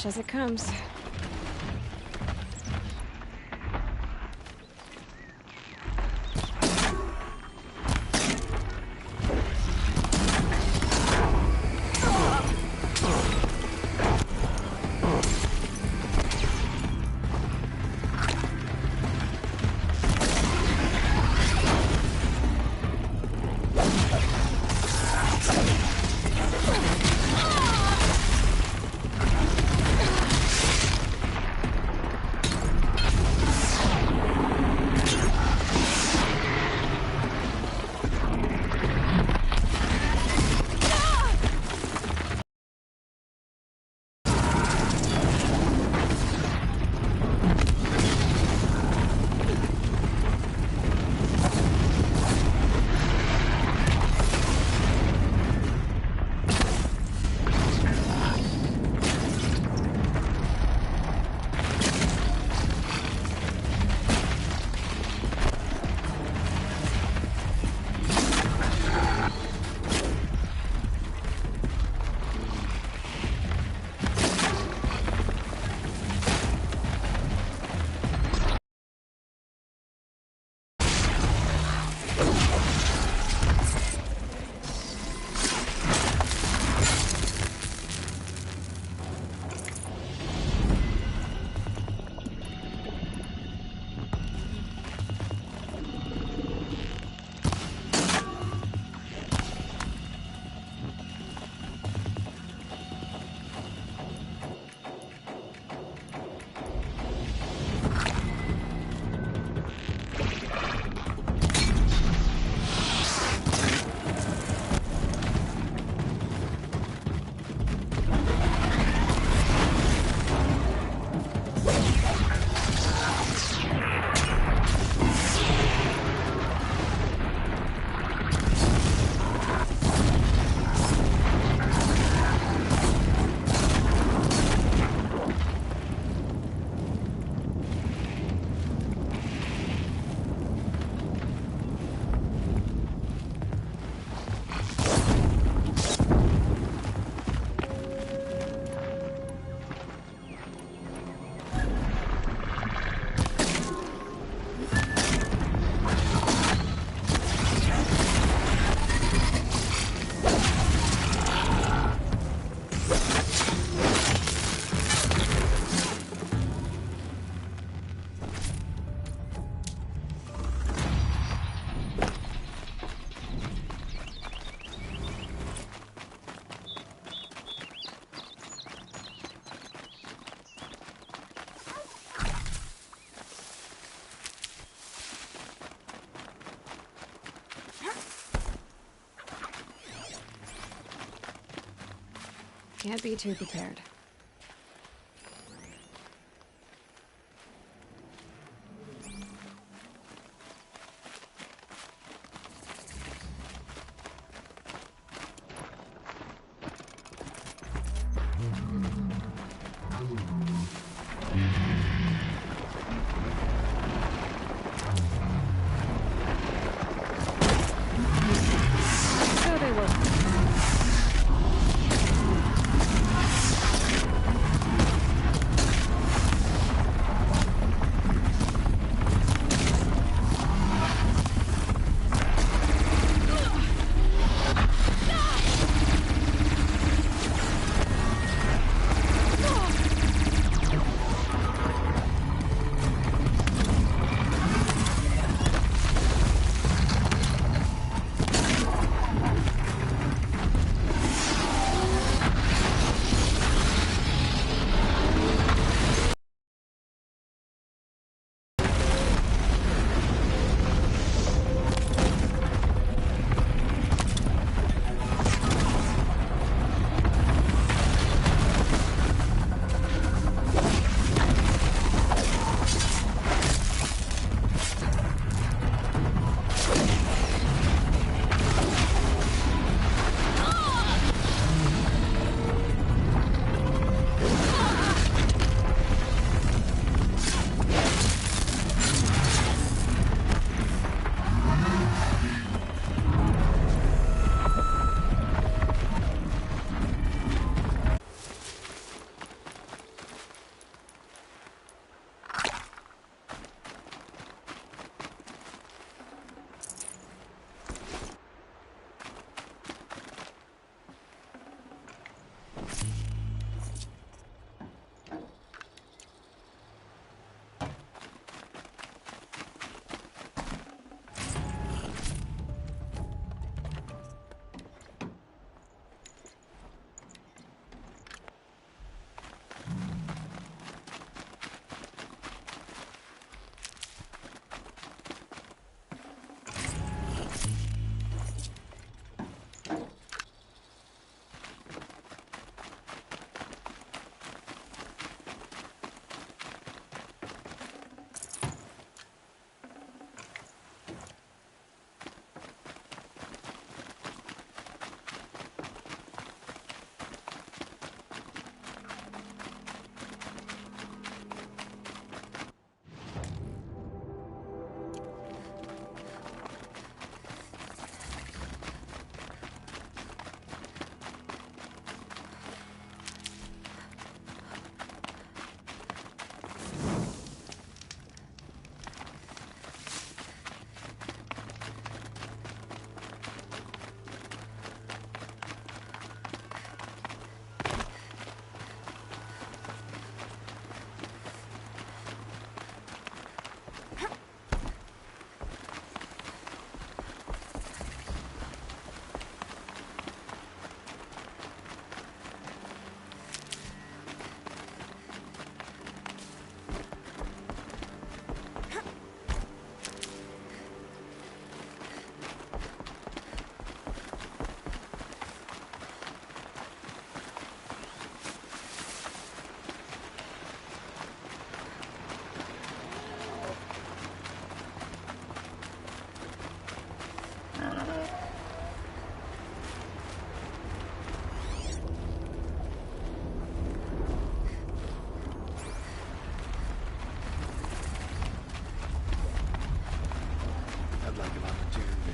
fresh as it comes. Can't be too prepared. So they will.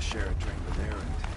share a drink with Erend.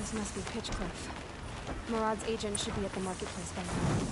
This must be Pitchcliff. Murad's agent should be at the marketplace by now.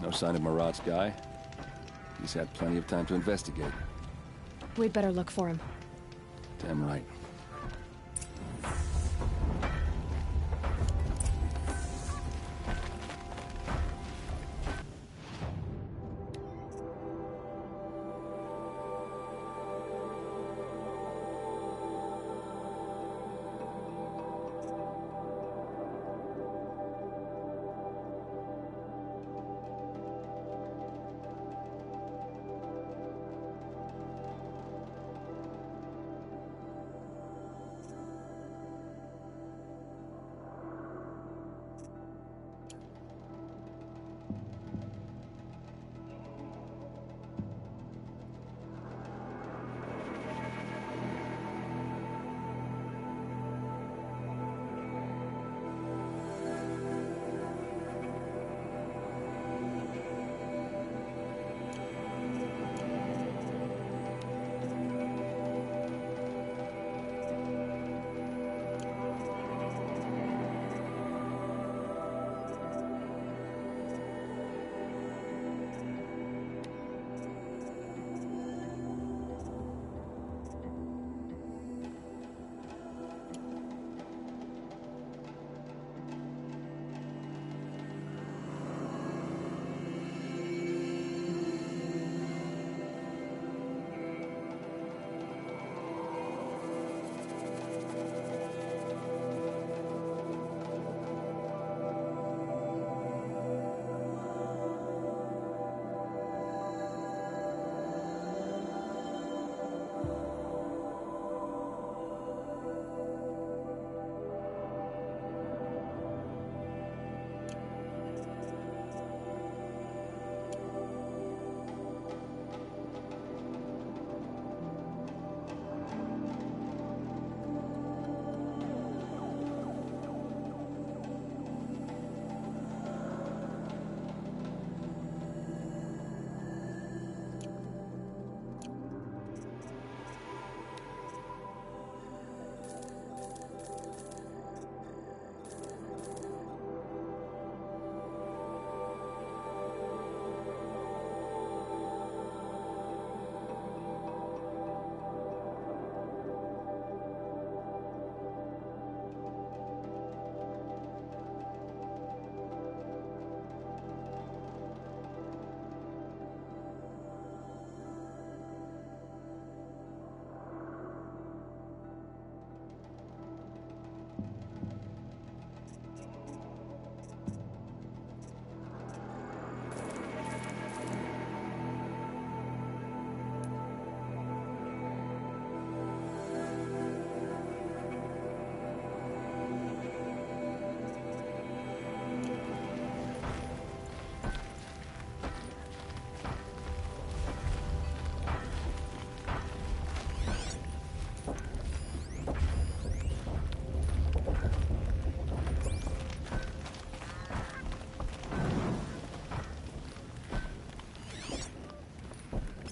No sign of Murad's guy. He's had plenty of time to investigate. We'd better look for him. Damn right.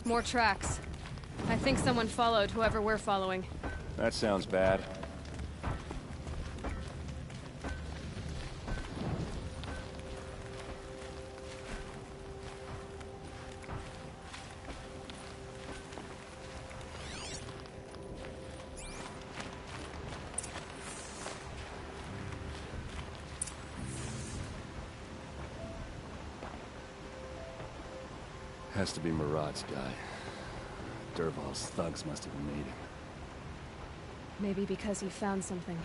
More tracks. I think someone followed whoever we're following. That sounds bad. Has to be Murad's guy. Dervahl's thugs must have made him. Maybe because he found something.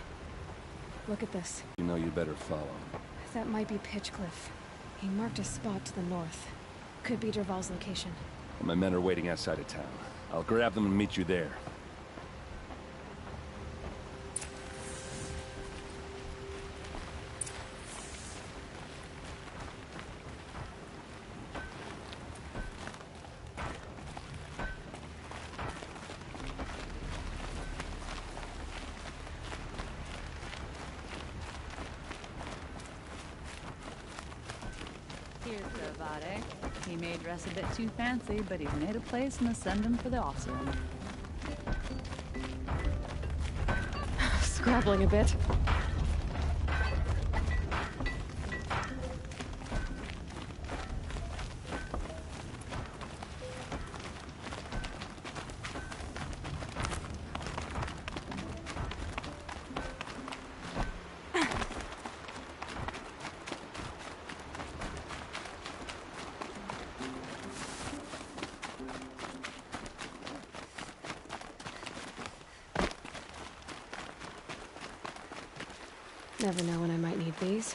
Look at this. You know you'd better follow him. That might be Pitchcliff. He marked a spot to the north. Could be Dervahl's location. My men are waiting outside of town. I'll grab them and meet you there. Here's Dervahl. He may dress a bit too fancy, but he's made a place in the Sendum for the Oseram. Scrabbling a bit. Never know when I might need these.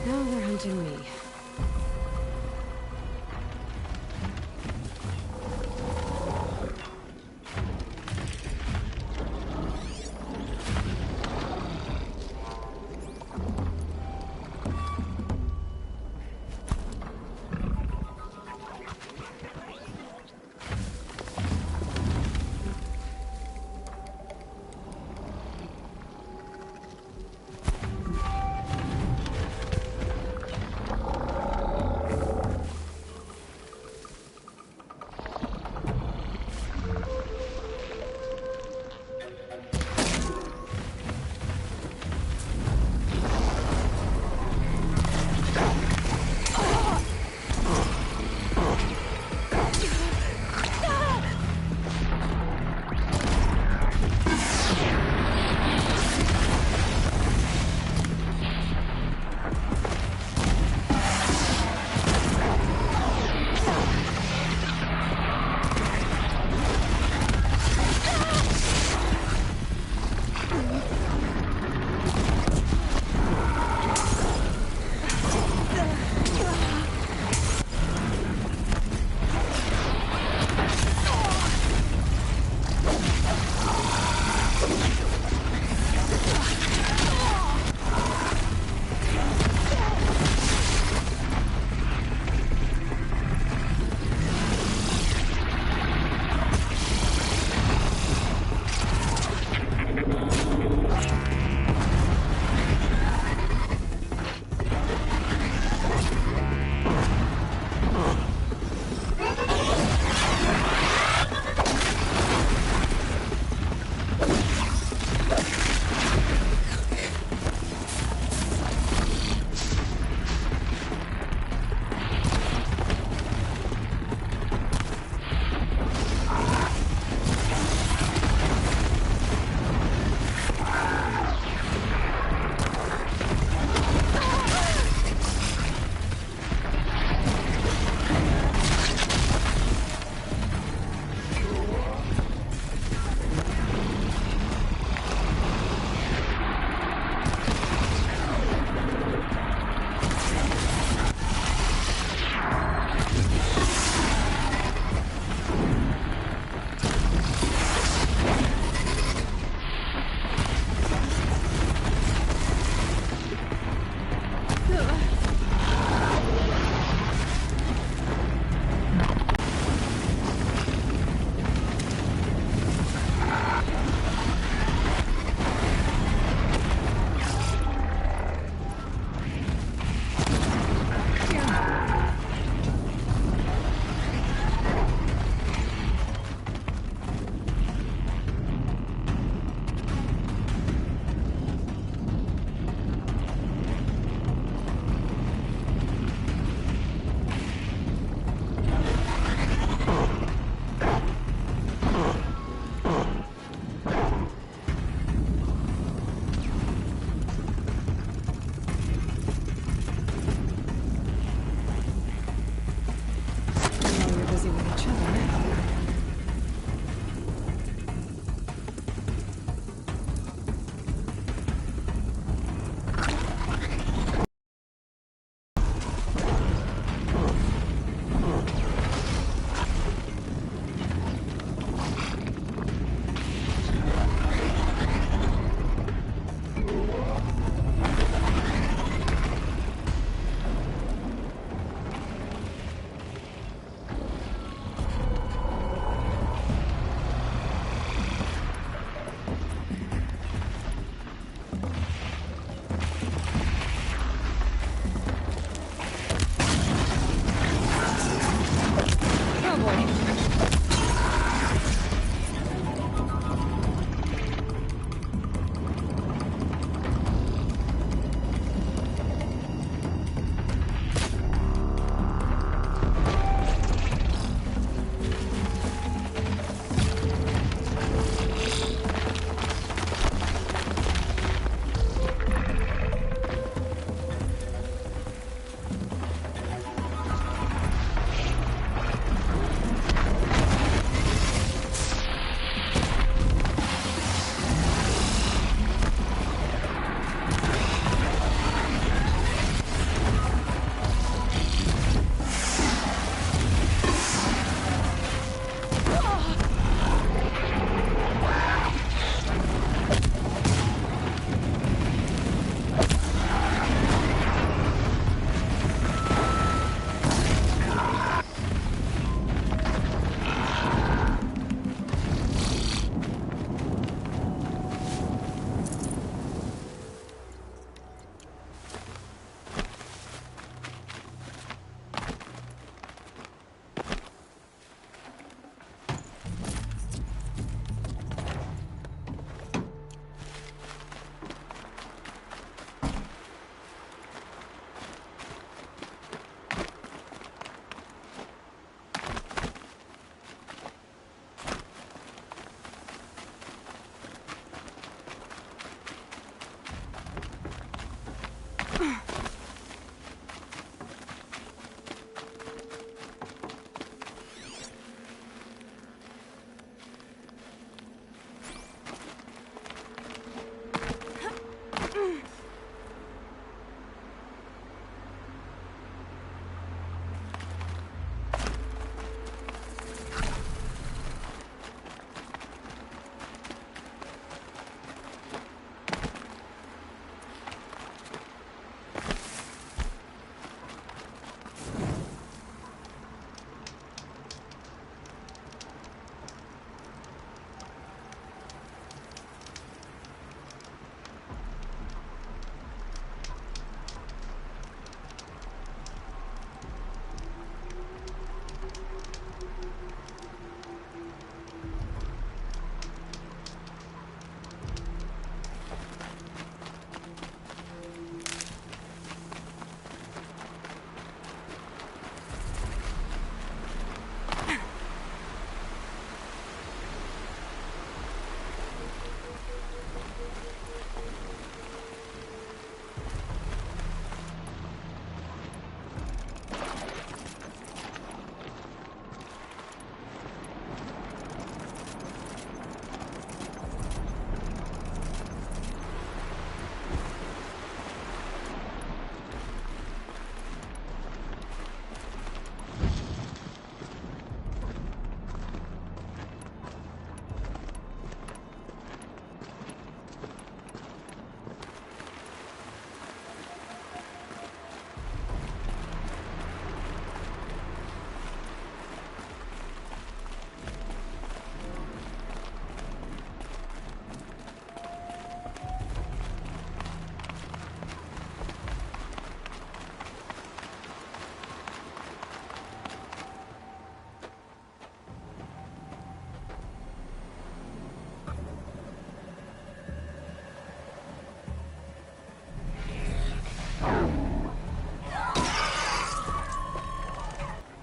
Now they're hunting me.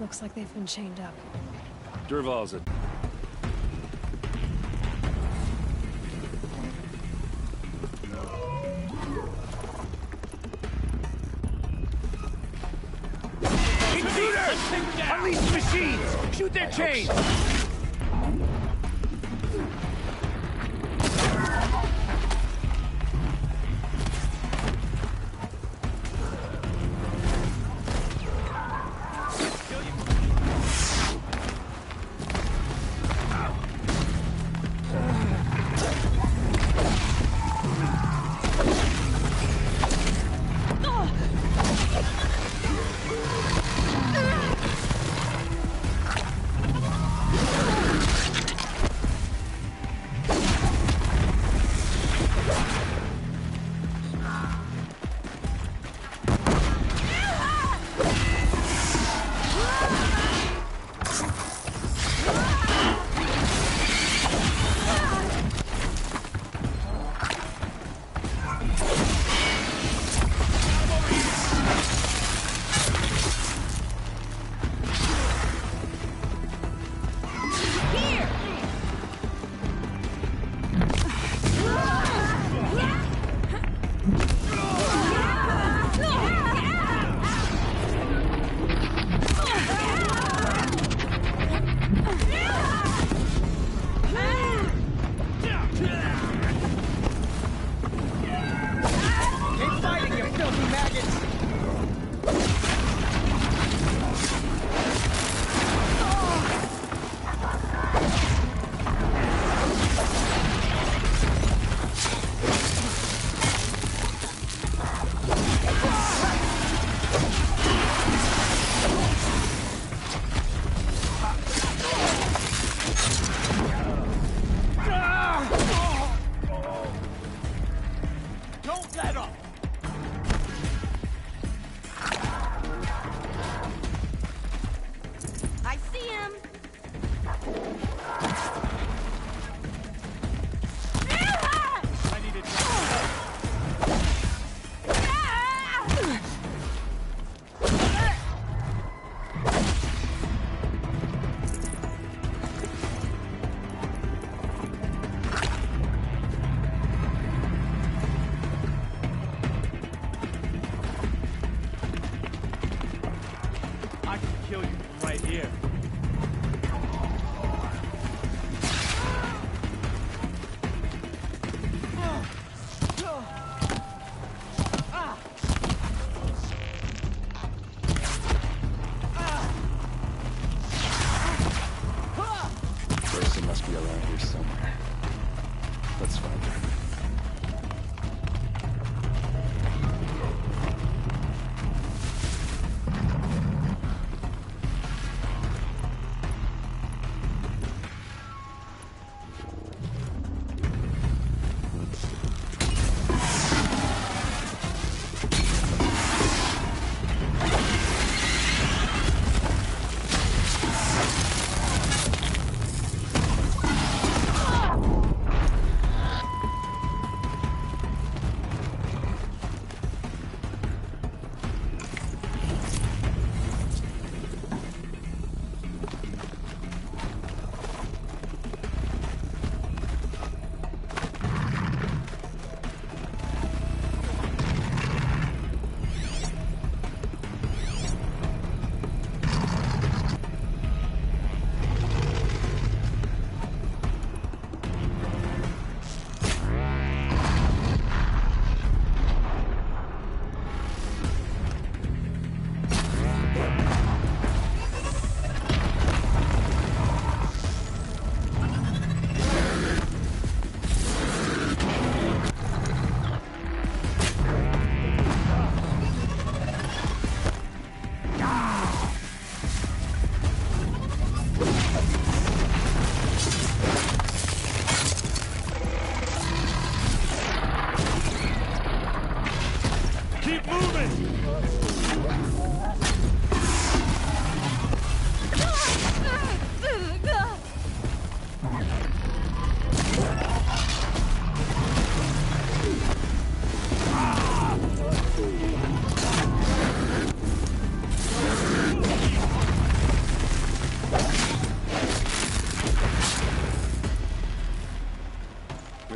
Looks like they've been chained up. Dervahl's it. Intruders! Unleash the machines! Shoot their chains!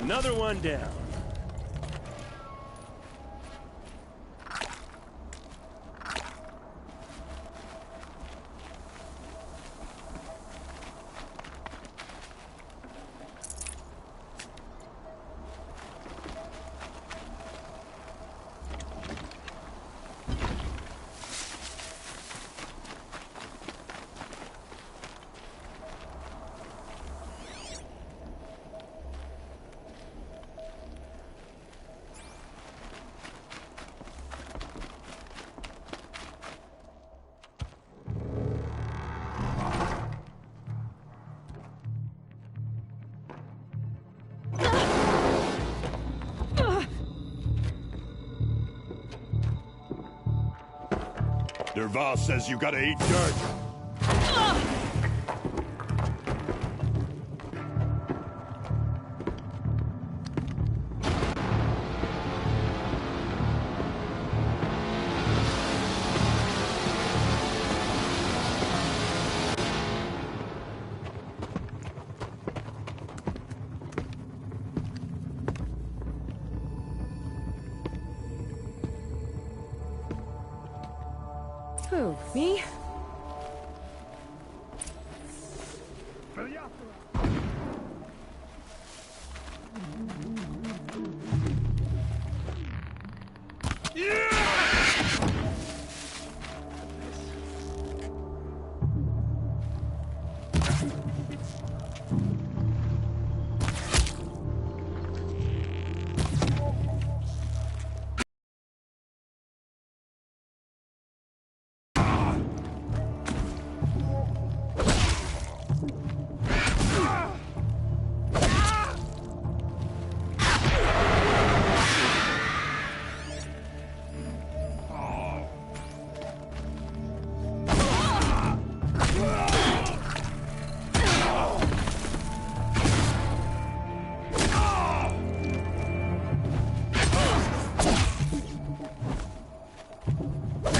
Another one down. Dervahl says you gotta eat dirt. Who, me?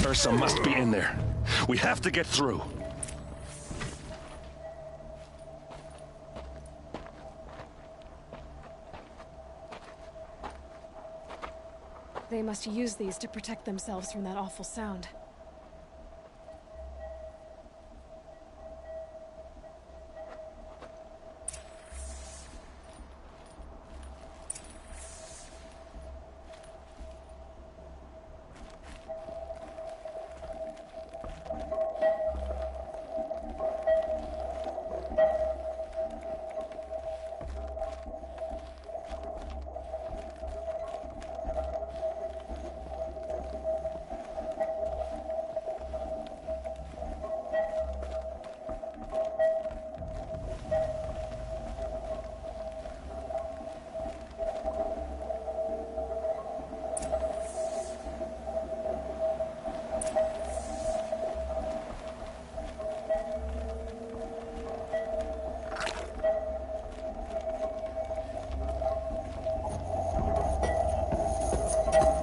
Ursa must be in there. We have to get through. They must use these to protect themselves from that awful sound.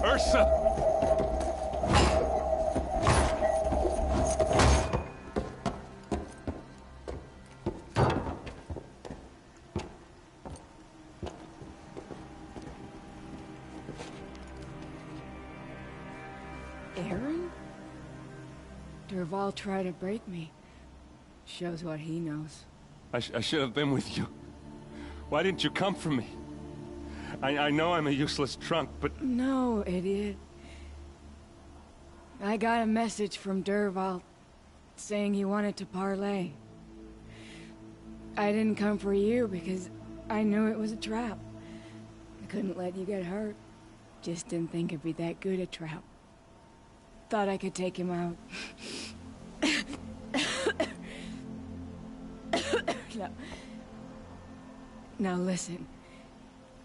Ursa! Aaron? Dervahl tried to break me. Shows what he knows. I should have been with you. Why didn't you come for me? I know I'm a useless trunk, but... No, idiot. I got a message from Dervahl saying he wanted to parlay. I didn't come for you because I knew it was a trap. I couldn't let you get hurt. Just didn't think it'd be that good a trap. Thought I could take him out. No. Now listen.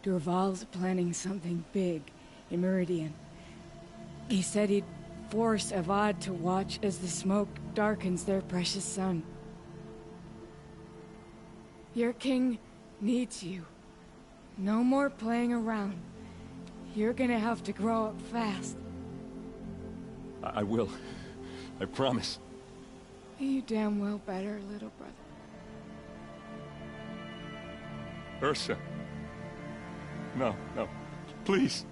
Dervahl's planning something big in Meridian. He said he'd force Avad to watch as the smoke darkens their precious sun. Your king needs you. No more playing around. You're gonna have to grow up fast. I will. I promise. You damn well better, little brother. Ursa. No, no. Please.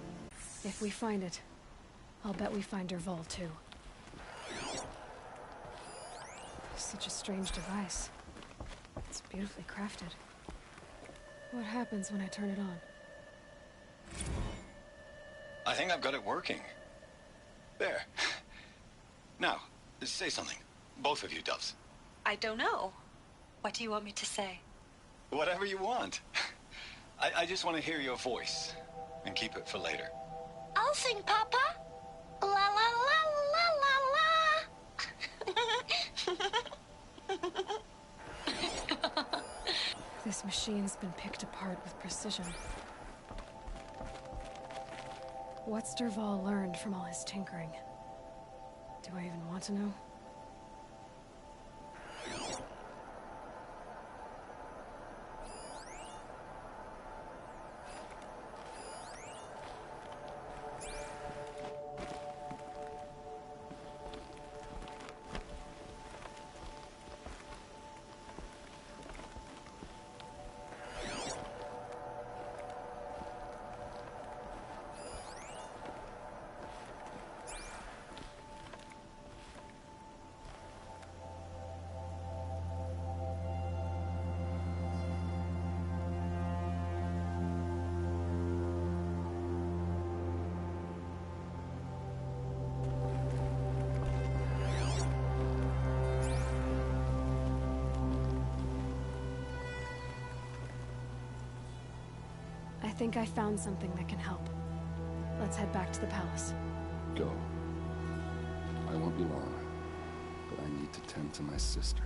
If we find it, I'll bet we find Dervahl too. Such a strange device. It's beautifully crafted. What happens when I turn it on? I think I've got it working. There. Now, say something. Both of you, Doves. I don't know. What do you want me to say? Whatever you want. I just want to hear your voice. And keep it for later. I'll sing, Papa. La la la la la la. This machine's been picked apart with precision. What's Dervahl learned from all his tinkering? Do I even want to know? I think I found something that can help. Let's head back to the palace. Go. I won't be long, but I need to tend to my sister.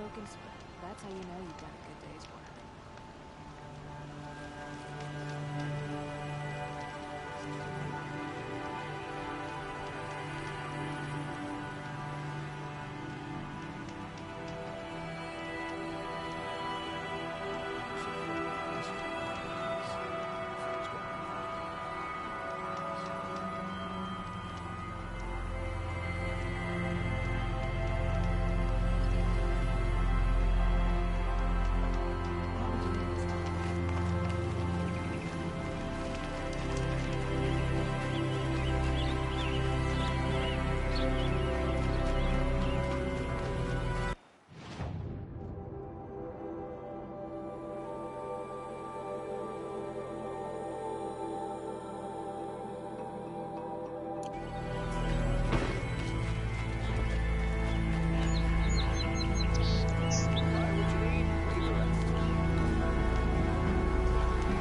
looking swell. That's how you know you've done a good day's work.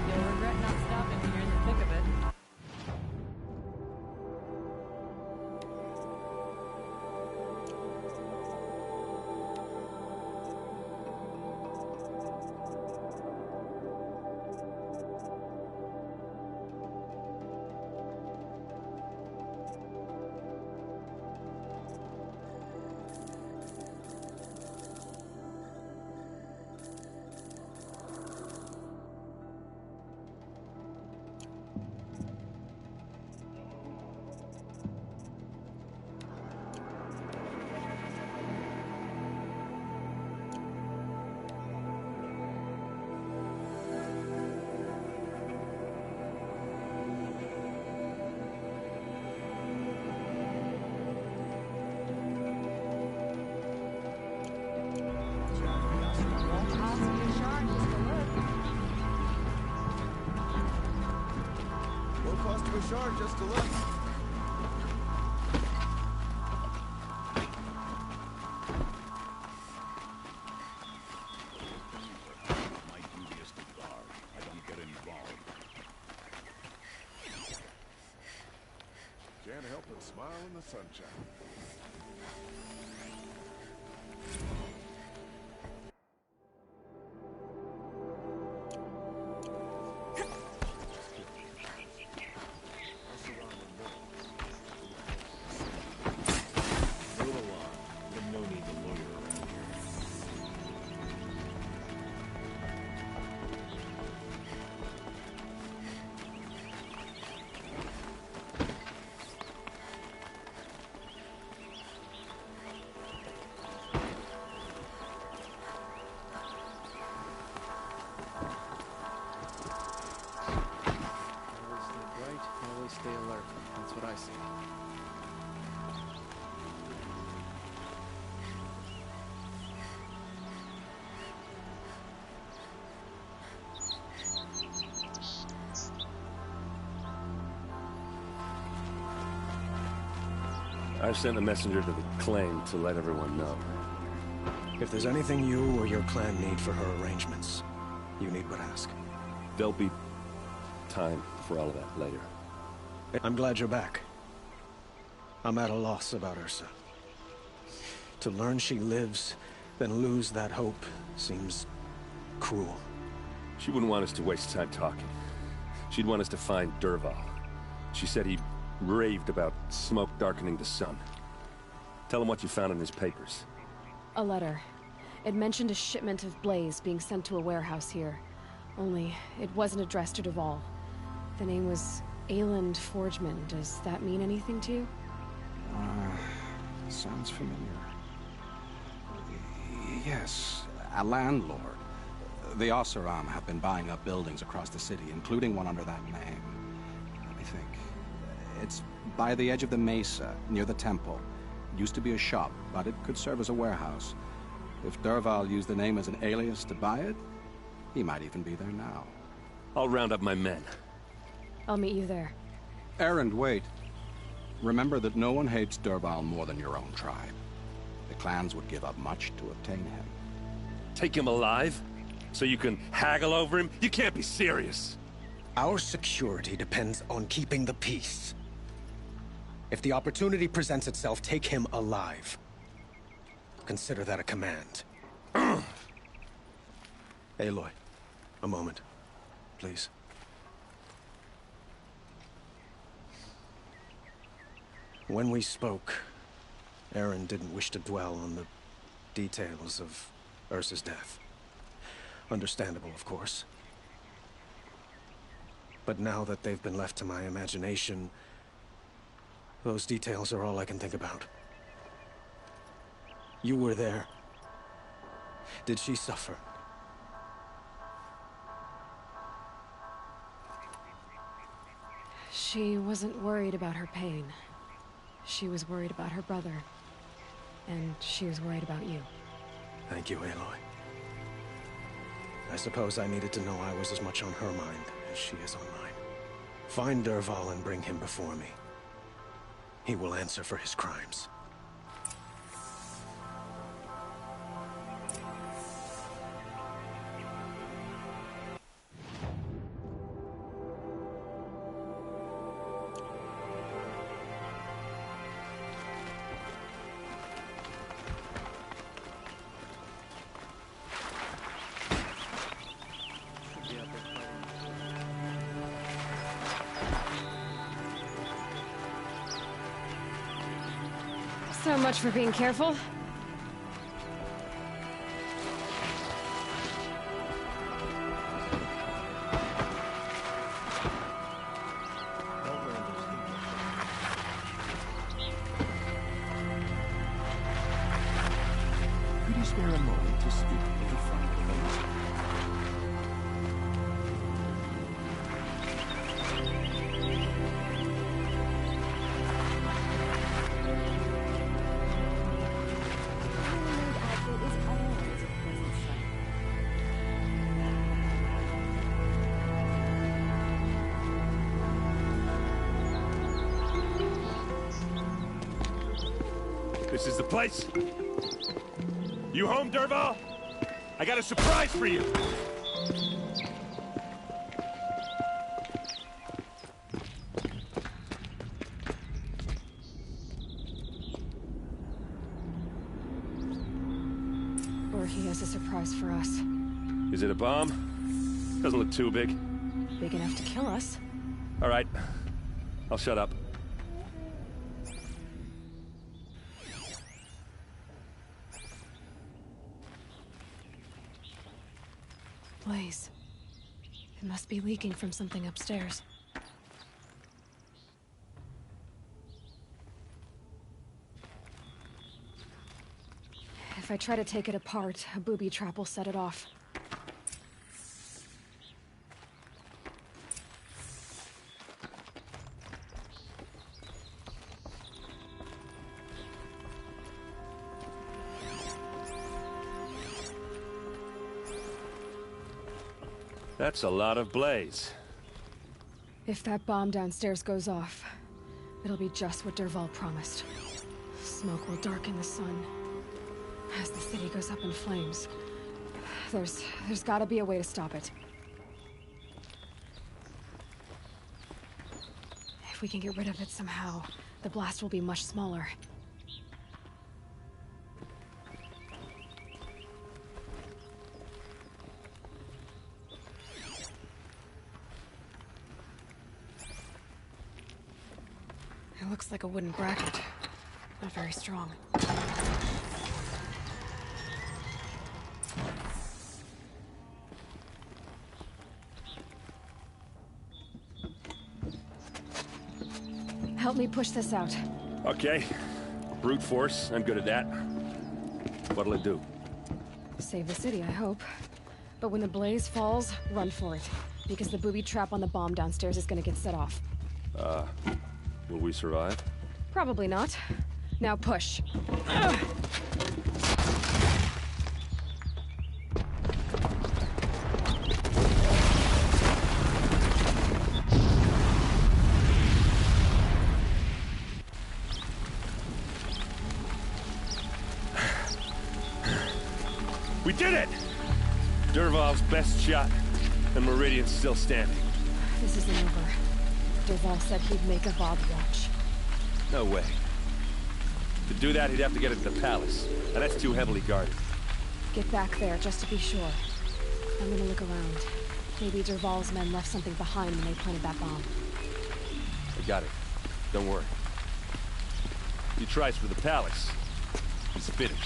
You'll regret not stopping when you're in the thick of it. Won't cost you a shard just to look. Won't cost you a shard just to look. My duty is to guard. I don't get involved. Can't help but smile in the sunshine. Move along. There's no need to loiter around here. Always stay bright, always stay alert. That's what I say. I've sent a messenger to the claim to let everyone know. If there's anything you or your clan need for her arrangements, you need but ask. There'll be time for all of that later. I'm glad you're back. I'm at a loss about Ursa. To learn she lives, then lose that hope, seems cruel. She wouldn't want us to waste time talking. She'd want us to find Dervahl. She said he raved about smoke darkening the sun. Tell him what you found in his papers. A letter. It mentioned a shipment of blaze being sent to a warehouse here. Only, it wasn't addressed to Dervahl. The name was Ayland Forgeman. Does that mean anything to you? Sounds familiar. Yes, a landlord. The Oseram have been buying up buildings across the city, including one under that name. Let me think. It's by the edge of the mesa, near the temple. It used to be a shop, but it could serve as a warehouse. If Dervahl used the name as an alias to buy it, he might even be there now. I'll round up my men. I'll meet you there. Erend, wait. Remember that no one hates Dervahl more than your own tribe. The clans would give up much to obtain him. Take him alive? So you can haggle over him? You can't be serious. Our security depends on keeping the peace. If the opportunity presents itself, take him alive. Consider that a command. Aloy, a moment, please. When we spoke, Aaron didn't wish to dwell on the details of Ursa's death. Understandable, of course. But now that they've been left to my imagination, those details are all I can think about. You were there. Did she suffer? She wasn't worried about her pain. She was worried about her brother. And she was worried about you. Thank you, Aloy. I suppose I needed to know I was as much on her mind as she is on mine. Find Dervahl and bring him before me. He will answer for his crimes. So much for being careful. Could you spare a moment to speak in front of me? This is the place. You home, Dervahl? I got a surprise for you. Or he has a surprise for us. Is it a bomb? Doesn't look too big. Big enough to kill us. All right. I'll shut up. Blaze. It must be leaking from something upstairs. If I try to take it apart, a booby trap will set it off. That's a lot of blaze. If that bomb downstairs goes off, it'll be just what Dervahl promised. Smoke will darken the sun. As the city goes up in flames. There's gotta be a way to stop it. If we can get rid of it somehow, the blast will be much smaller. It looks like a wooden bracket. Not very strong. Help me push this out. Okay. Brute force. I'm good at that. What'll it do? Save the city, I hope. But when the blaze falls, run for it. Because the booby trap on the bomb downstairs is gonna get set off. Will we survive? Probably not. Now push. Ugh. We did it! Dervahl's best shot, and Meridian's still standing. This isn't over. Dervahl said he'd make a Vob watch. No way. To do that, he'd have to get it to the palace, and that's too heavily guarded. Get back there, just to be sure. I'm gonna look around. Maybe Dervahl's men left something behind when they planted that bomb. I got it. Don't worry. He tries for the palace. He's fitting.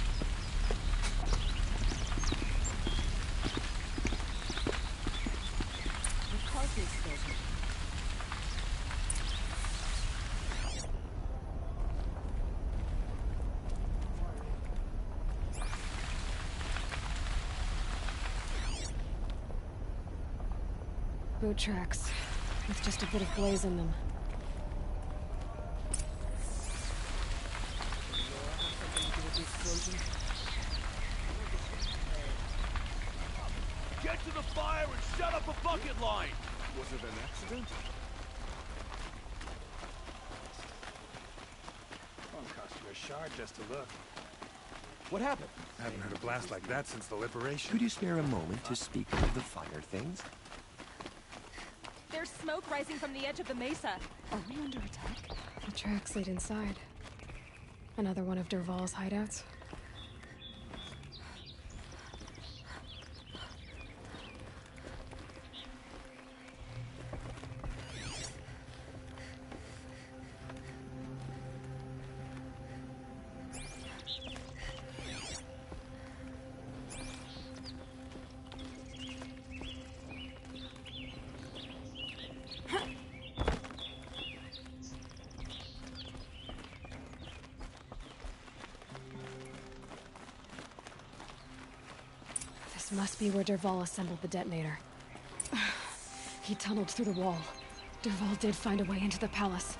Boot tracks, with just a bit of blaze in them. Get to the fire and shut up a bucket line! Was it an accident? Won't cost you a shard just to look. What happened? Haven't heard a blast like that since the liberation. Could you spare a moment to speak of the fire things? There's smoke rising from the edge of the mesa. Are we under attack? The tracks lead inside. Another one of Dervahl's hideouts. This must be where Dervahl assembled the detonator. He tunneled through the wall. Dervahl did find a way into the palace.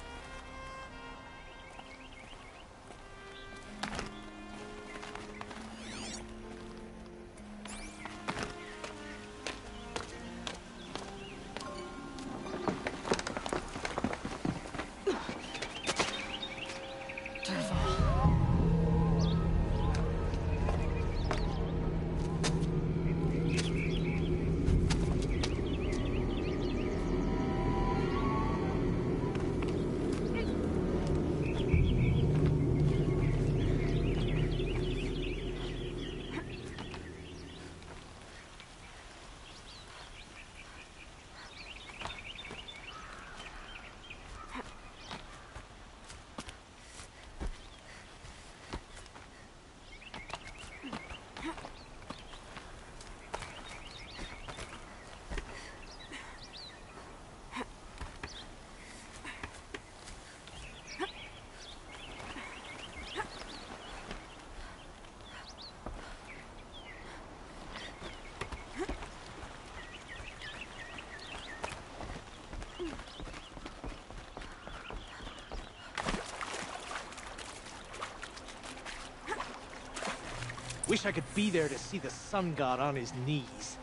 Wish I could be there to see the sun god on his knees.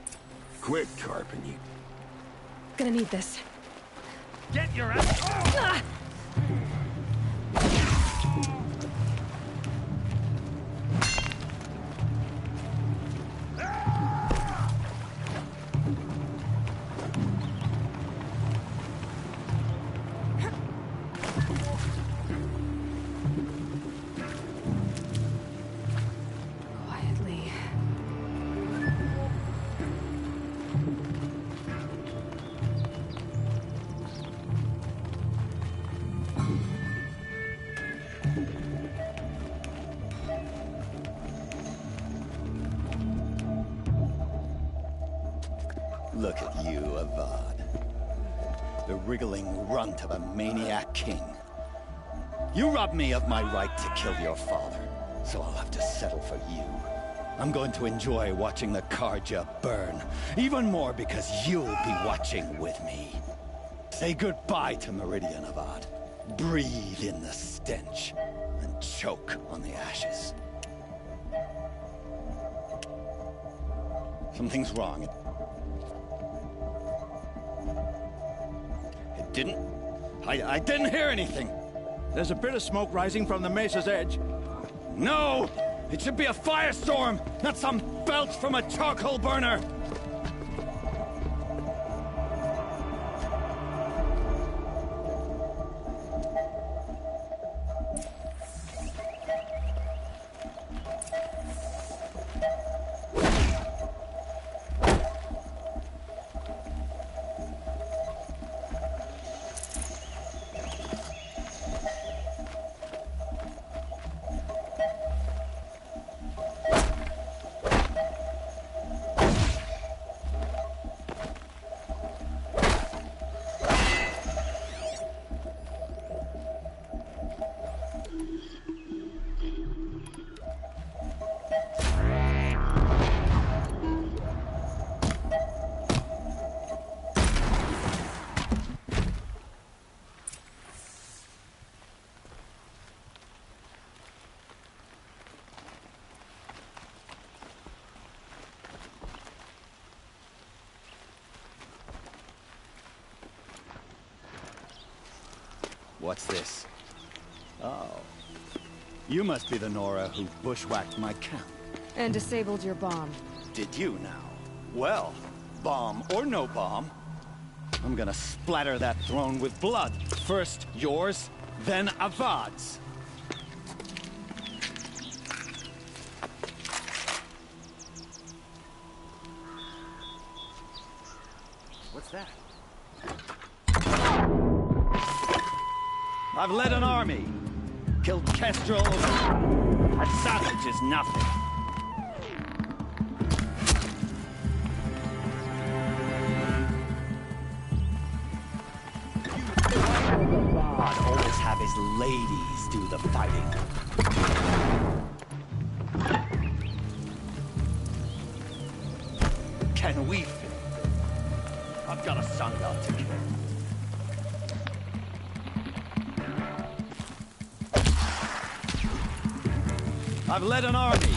Quick, Tarpon, you... Gonna need this. Get your ass... Ah! Look at you, Avad. The wriggling runt of a maniac king. You robbed me of my right to kill your father, so I'll have to settle for you. I'm going to enjoy watching the Carja burn, even more because you'll be watching with me. Say goodbye to Meridian, Avad. Breathe in the stench, and choke on the ashes. Something's wrong. It didn't... I didn't hear anything. There's a bit of smoke rising from the mesa's edge. No! It should be a firestorm, not some belch from a charcoal burner! What's this? Oh. You must be the Nora who bushwhacked my camp. And disabled your bomb. Did you now? Well, bomb or no bomb, I'm gonna splatter that throne with blood. First yours, then Avad's. What's that? I've led an army. Killed kestrels. A savage is nothing. God always have his ladies do the fighting. Can we fit? I've got a sun god to kill. I've led an army.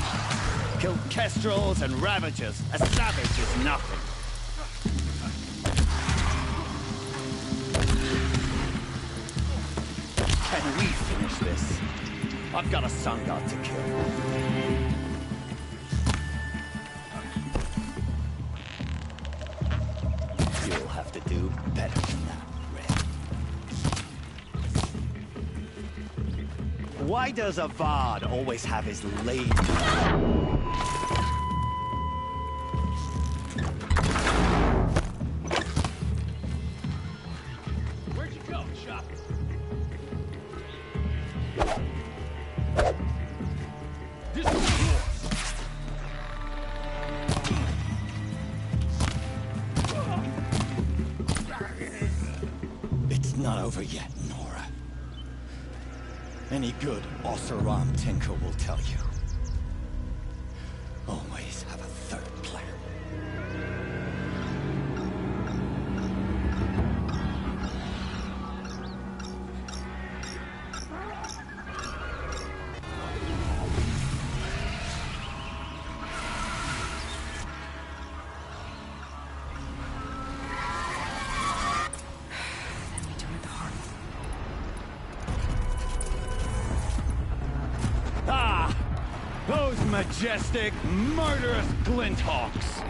Killed kestrels and ravagers. A savage is nothing. Can we finish this? I've got a sun god to kill. You'll have to do better than that, Red. Why does Avad always have his lady? Where'd you go, Shocker? This is yours. It's not over yet, Nora. Any good Oseram tinker will tell you. Always have a third plan. Ah! Those majestic, murderous glinthawks!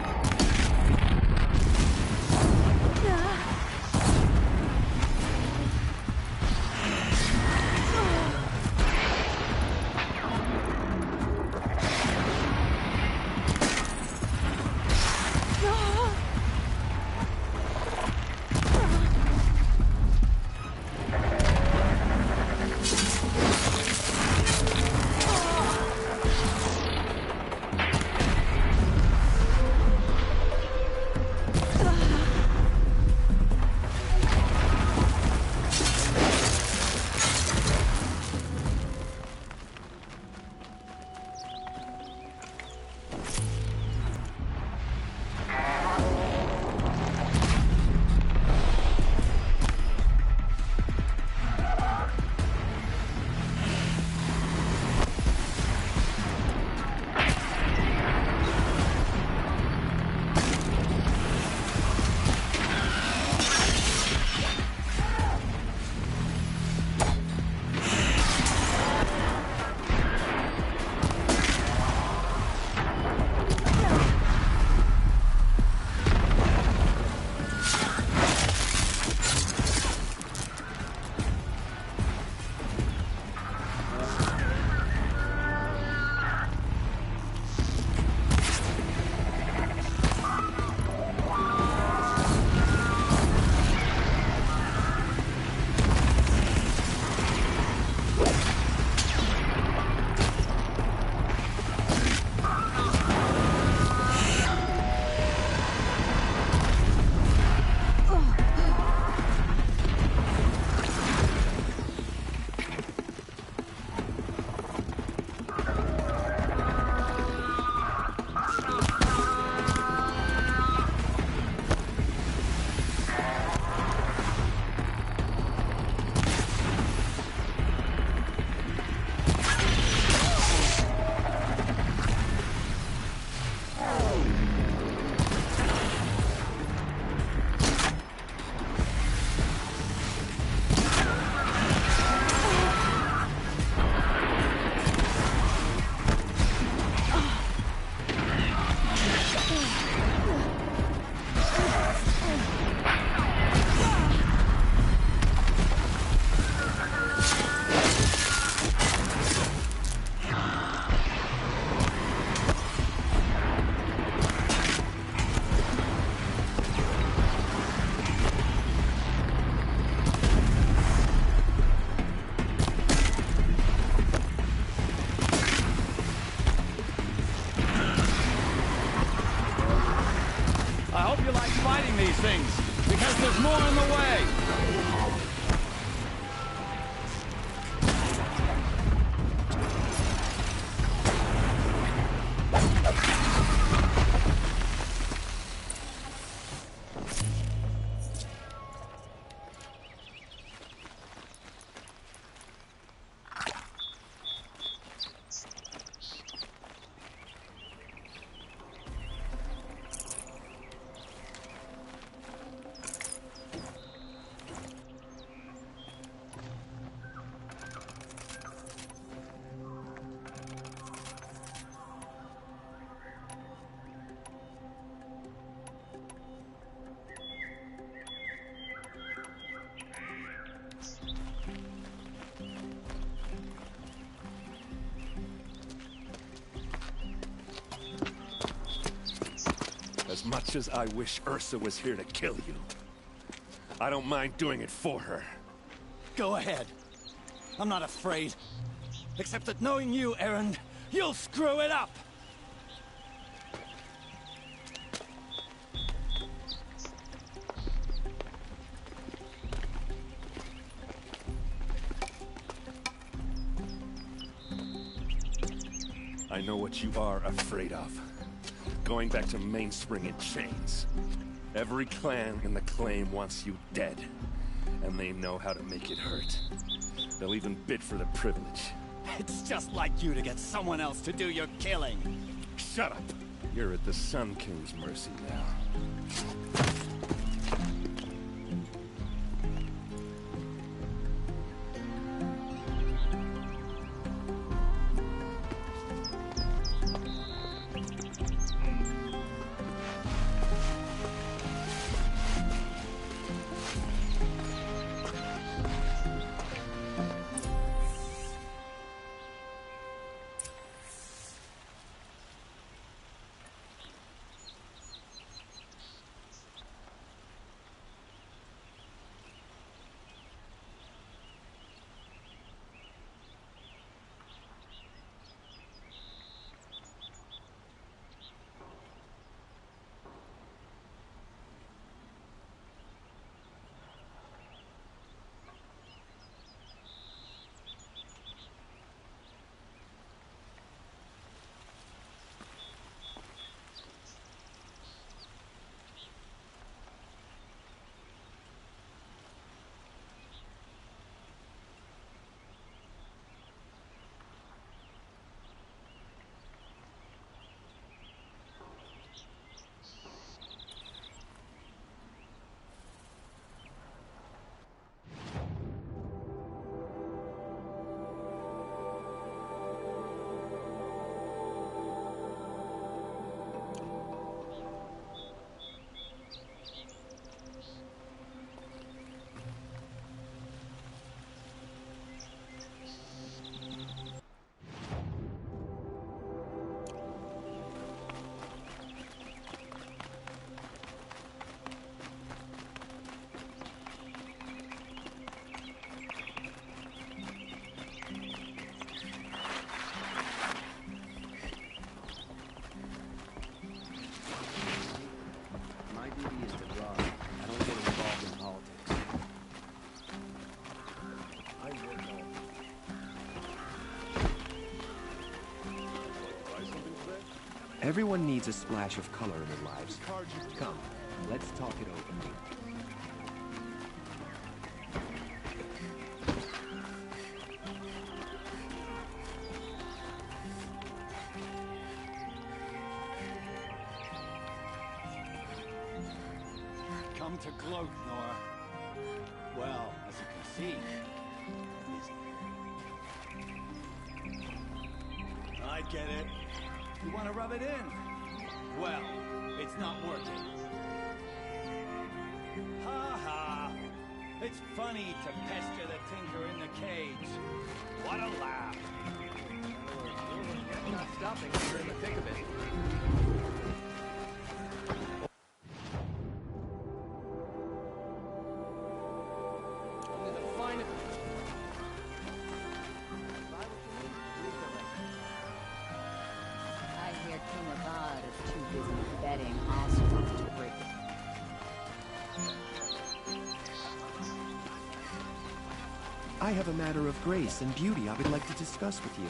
I hope you like fighting these things, because there's more in the way. As much as I wish Ursa was here to kill you, I don't mind doing it for her. Go ahead. I'm not afraid. Except that knowing you, Erend, you'll screw it up! I know what you are afraid of. Going back to Mainspring in chains. Every clan in the claim wants you dead. And they know how to make it hurt. They'll even bid for the privilege. It's just like you to get someone else to do your killing. Shut up! You're at the Sun King's mercy now. Everyone needs a splash of color in their lives. Come, let's talk it over. Come to gloat, Nora. Well, as you can see, I get it. You want to rub it in? Well, it's not working. Ha ha! It's funny to pester the tinker in the cage. What a laugh! You're not stopping. You're in the thick of it. I hear Kumabad is too busy betting Oswald to break the I have a matter of grace and beauty I would like to discuss with you.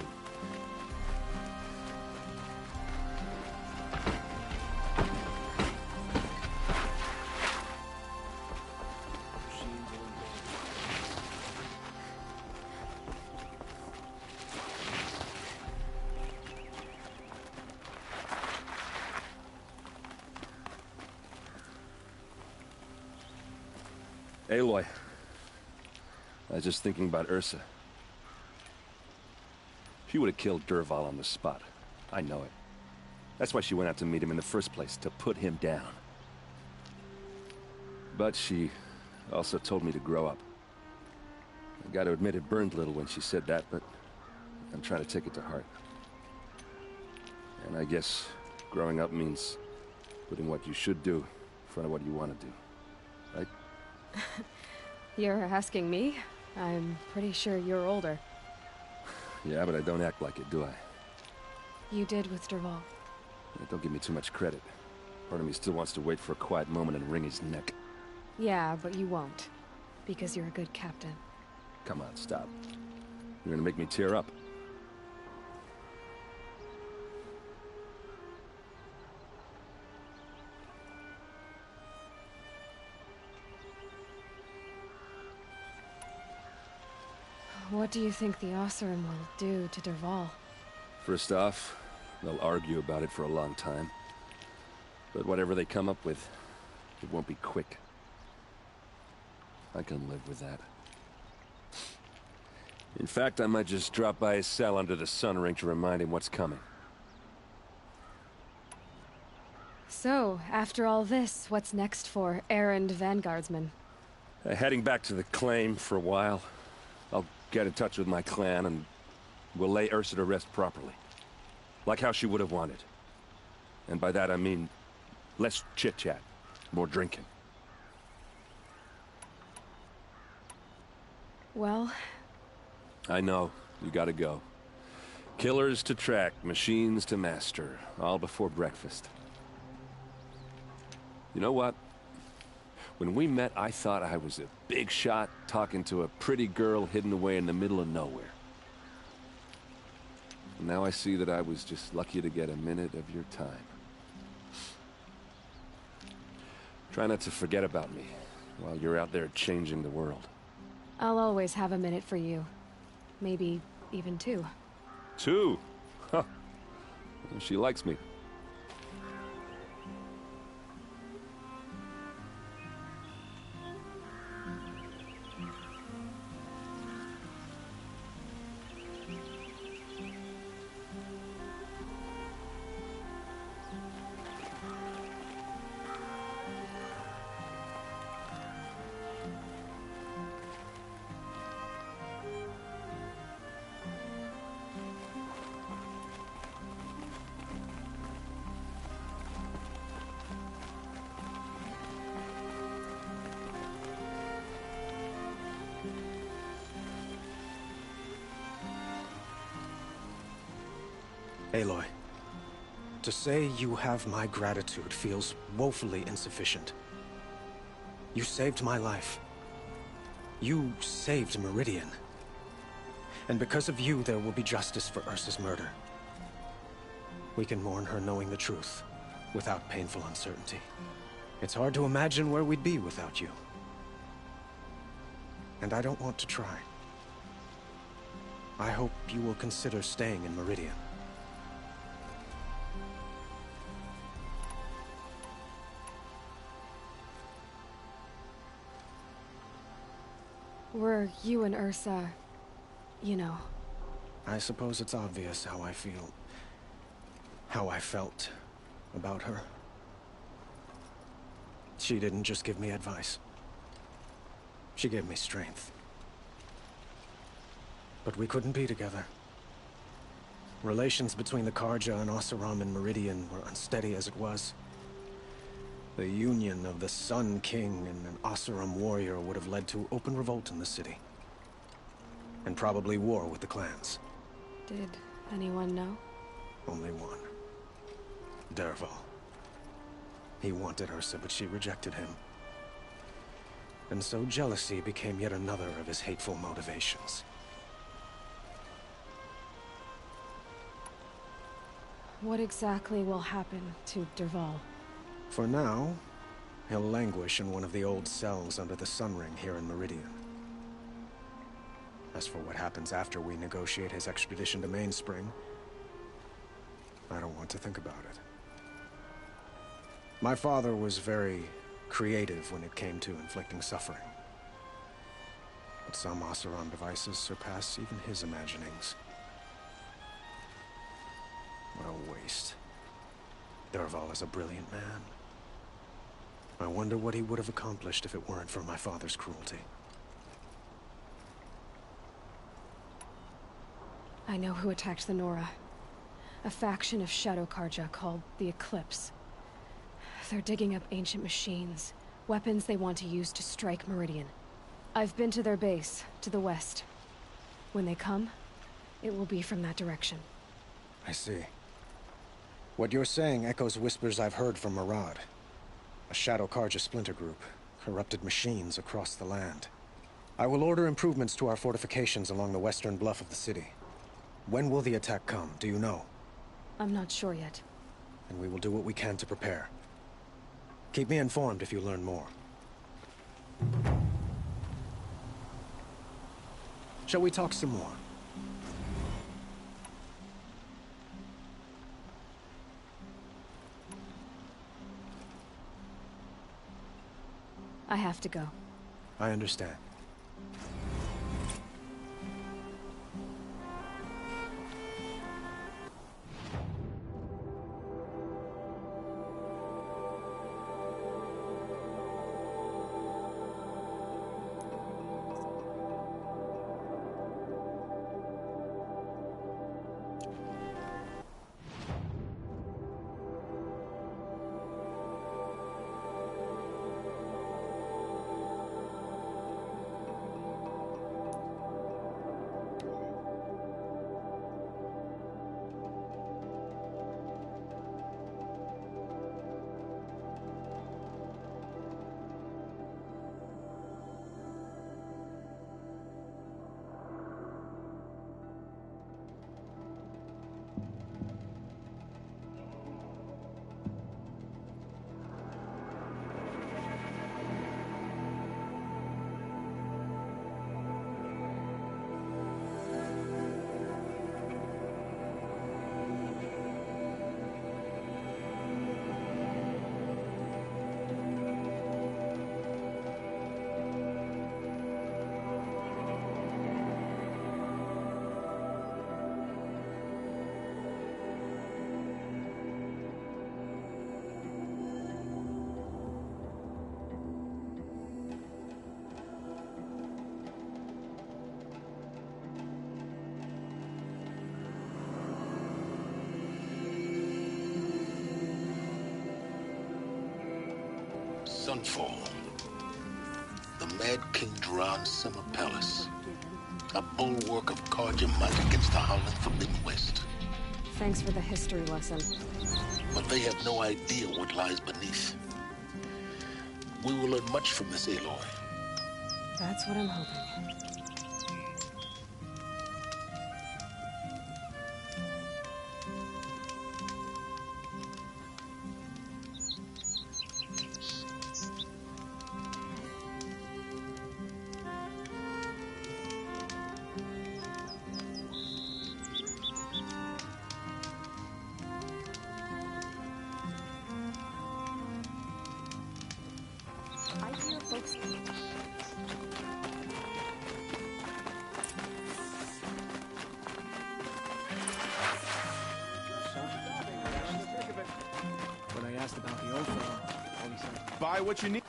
Aloy, I was just thinking about Ursa. She would have killed Dervahl on the spot. I know it. That's why she went out to meet him in the first place, to put him down. But she also told me to grow up. I gotta admit it burned a little when she said that, but I'm trying to take it to heart. And I guess growing up means putting what you should do in front of what you want to do, right? You're asking me? I'm pretty sure you're older. Yeah, but I don't act like it, do I? You did with Dervahl. Don't give me too much credit. Part of me still wants to wait for a quiet moment and wring his neck. Yeah, but you won't. Because you're a good captain. Come on, stop. You're gonna make me tear up. What do you think the Oseram will do to Dervahl? First off, they'll argue about it for a long time. But whatever they come up with, it won't be quick. I can live with that. In fact, I might just drop by his cell under the sun ring to remind him what's coming. So, after all this, what's next for errand vanguardsman? Heading back to the claim for a while. I'll get in touch with my clan and we'll lay Ursa to rest properly. Like how she would have wanted. And by that I mean less chit-chat, more drinking. Well... I know, you gotta go. Killers to track, machines to master, all before breakfast. You know what? When we met, I thought I was a big shot talking to a pretty girl hidden away in the middle of nowhere. And now I see that I was just lucky to get a minute of your time. Try not to forget about me while you're out there changing the world. I'll always have a minute for you. Maybe even two. Two? Huh. She likes me. Aloy, to say you have my gratitude feels woefully insufficient. You saved my life. You saved Meridian. And because of you, there will be justice for Ursa's murder. We can mourn her knowing the truth, without painful uncertainty. It's hard to imagine where we'd be without you. And I don't want to try. I hope you will consider staying in Meridian. Were you and Ursa, you know... I suppose it's obvious how I feel. How I felt about her. She didn't just give me advice. She gave me strength. But we couldn't be together. Relations between the Carja and Oseram and Meridian were unsteady as it was. The union of the Sun King and an Oseram warrior would have led to open revolt in the city. And probably war with the clans. Did anyone know? Only one. Dervahl. He wanted Ursa, but she rejected him. And so jealousy became yet another of his hateful motivations. What exactly will happen to Dervahl? For now, he'll languish in one of the old cells under the Sun Ring here in Meridian. As for what happens after we negotiate his extradition to Mainspring, I don't want to think about it. My father was very creative when it came to inflicting suffering. But some Oseram devices surpass even his imaginings. What a waste. Dervahl is a brilliant man. I wonder what he would have accomplished if it weren't for my father's cruelty. I know who attacked the Nora. A faction of Shadow Karja called the Eclipse. They're digging up ancient machines, weapons they want to use to strike Meridian. I've been to their base, to the west. When they come, it will be from that direction. I see. What you're saying echoes whispers I've heard from Murad. A Shadow Karja splinter group, corrupted machines across the land. I will order improvements to our fortifications along the western bluff of the city. When will the attack come, do you know? I'm not sure yet. And we will do what we can to prepare. Keep me informed if you learn more. Shall we talk some more? I have to go. I understand. Sunfall. The Mad King Duran's summer palace. A bulwark of Karja might against the howling Forbidden West. Thanks for the history lesson. But they have no idea what lies beneath. We will learn much from this Aloy. That's what I'm hoping. When I asked about the old fellow, all he said, Buy what you need.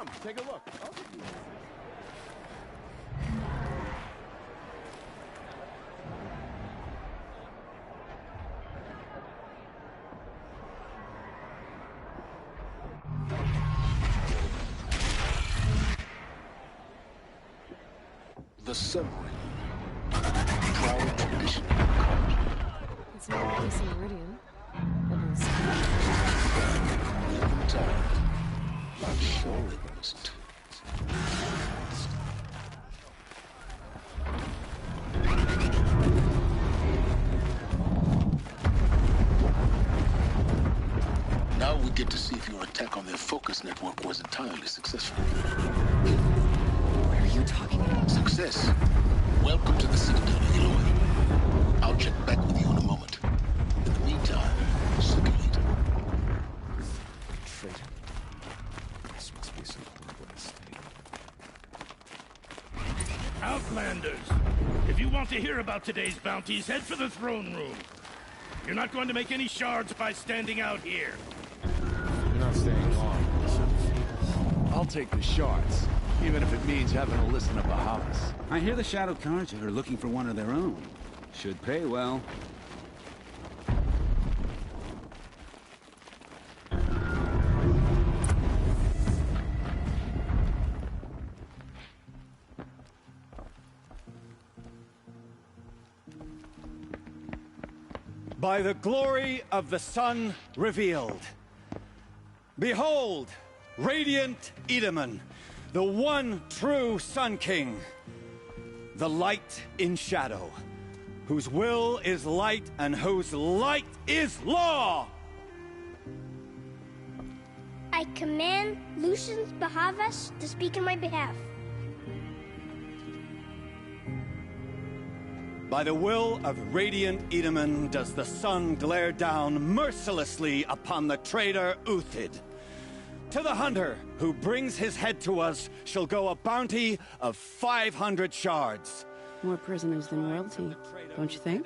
Come, take a look. I'll give you The Severing. Proud tradition. It's not a place in Meridian. It is. I'm sure it was too. Now we get to see if your attack on their focus network was entirely successful. What are you talking about? Success. Welcome to the Citadel, Aloy. I'll check back with you in a moment. In the meantime, circulate. Traitor. This must be some horrible mistake. Outlanders! If you want to hear about today's bounties, head for the throne room. You're not going to make any shards by standing out here. You're not staying long. I'll take the shards, even if it means having to listen to Bahavas. I hear the Shadow Carja are looking for one of their own. Should pay well. By the glory of the sun revealed. Behold, radiant Edaman, the one true Sun King. The light in shadow, whose will is light and whose light is law! I command Lucius Bahavas to speak in my behalf. By the will of radiant Edaman does the sun glare down mercilessly upon the traitor Uthid. To the hunter who brings his head to us shall go a bounty of 500 shards. More prisoners than royalty, don't you think?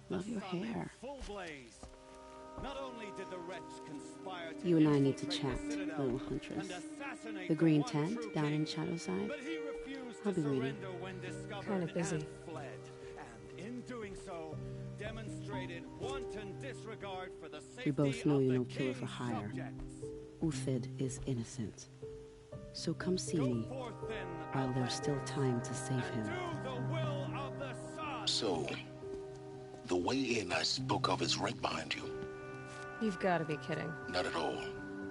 Love your hair. You and I need to chat, little huntress. The green tent down in Shadowside. I'll be waiting. Kind of busy. We both know you're no killer for hire. Uthid is innocent. So come see me while there's still time to save him. So, the way in I spoke of is right behind you. You've got to be kidding. Not at all.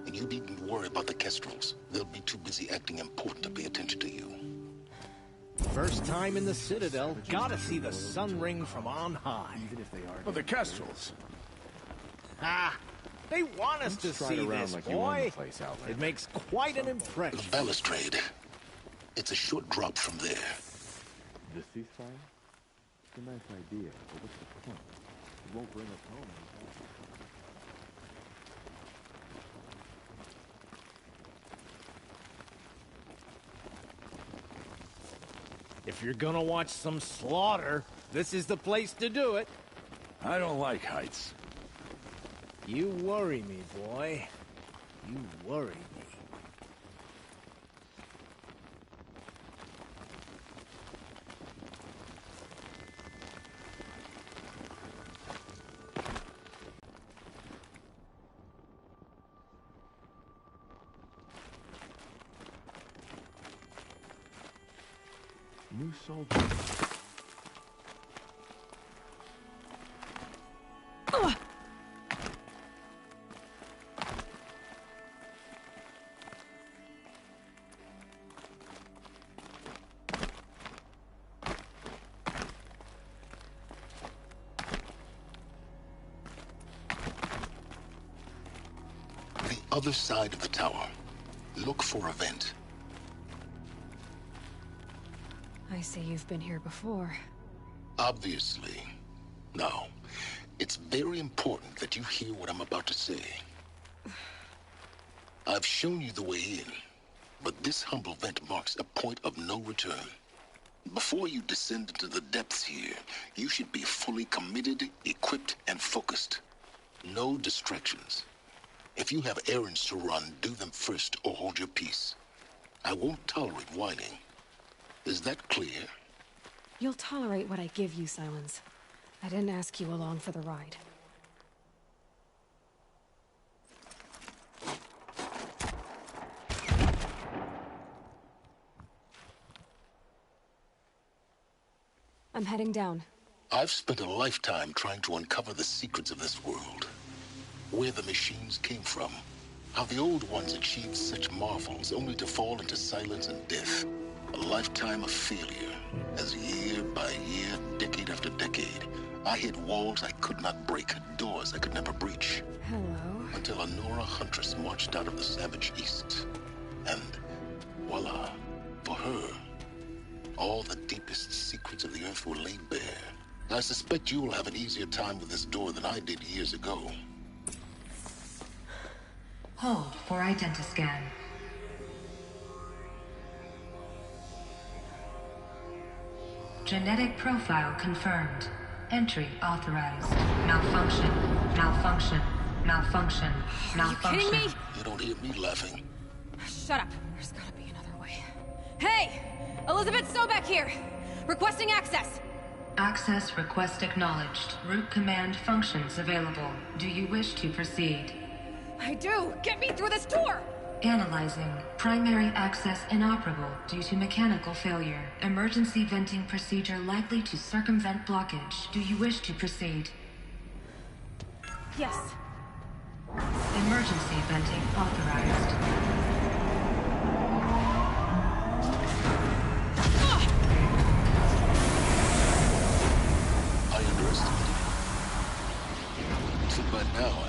And you needn't worry about the Kestrels. They'll be too busy acting important to pay attention to you. First time in the Citadel, gotta see the sun ring from on high. Even if they are. Well, the Kestrels. Ah, they want us to see this, like you own boy. the place, Outlander. It makes quite an impression. The balustrade. It's a short drop from there. The ceasefire? It's a nice idea, but what's the point? It won't bring us home. If you're gonna watch some slaughter, this is the place to do it. I don't like heights. You worry me, boy. You worry me. New soldier. The other side of the tower. Look for a vent. I see you've been here before. Obviously. Now, it's very important that you hear what I'm about to say. I've shown you the way in, but this humble vent marks a point of no return. Before you descend into the depths here, you should be fully committed, equipped, and focused. No distractions. If you have errands to run, do them first or hold your peace. I won't tolerate whining. Is that clear? You'll tolerate what I give you, Silence. I didn't ask you along for the ride. I'm heading down. I've spent a lifetime trying to uncover the secrets of this world. Where the machines came from. How the old ones achieved such marvels only to fall into silence and death. A lifetime of failure. As year by year, decade after decade, I hit walls I could not break, doors I could never breach. Hello. Until a Nora huntress marched out of the savage east. And voila, for her, all the deepest secrets of the earth were laid bare. I suspect you will have an easier time with this door than I did years ago. Hold for identiscan. Genetic profile confirmed. Entry authorized. Malfunction. Malfunction. Malfunction. Malfunction. Are you kidding me? You don't hear me laughing. Shut up. There's gotta be another way. Hey! Elizabeth Sobek here! Requesting access! Access request acknowledged. Root command functions available. Do you wish to proceed? I do! Get me through this door! Analyzing. Primary access inoperable due to mechanical failure. Emergency venting procedure likely to circumvent blockage. Do you wish to proceed? Yes. Emergency venting authorized. I underestimated you. So by now,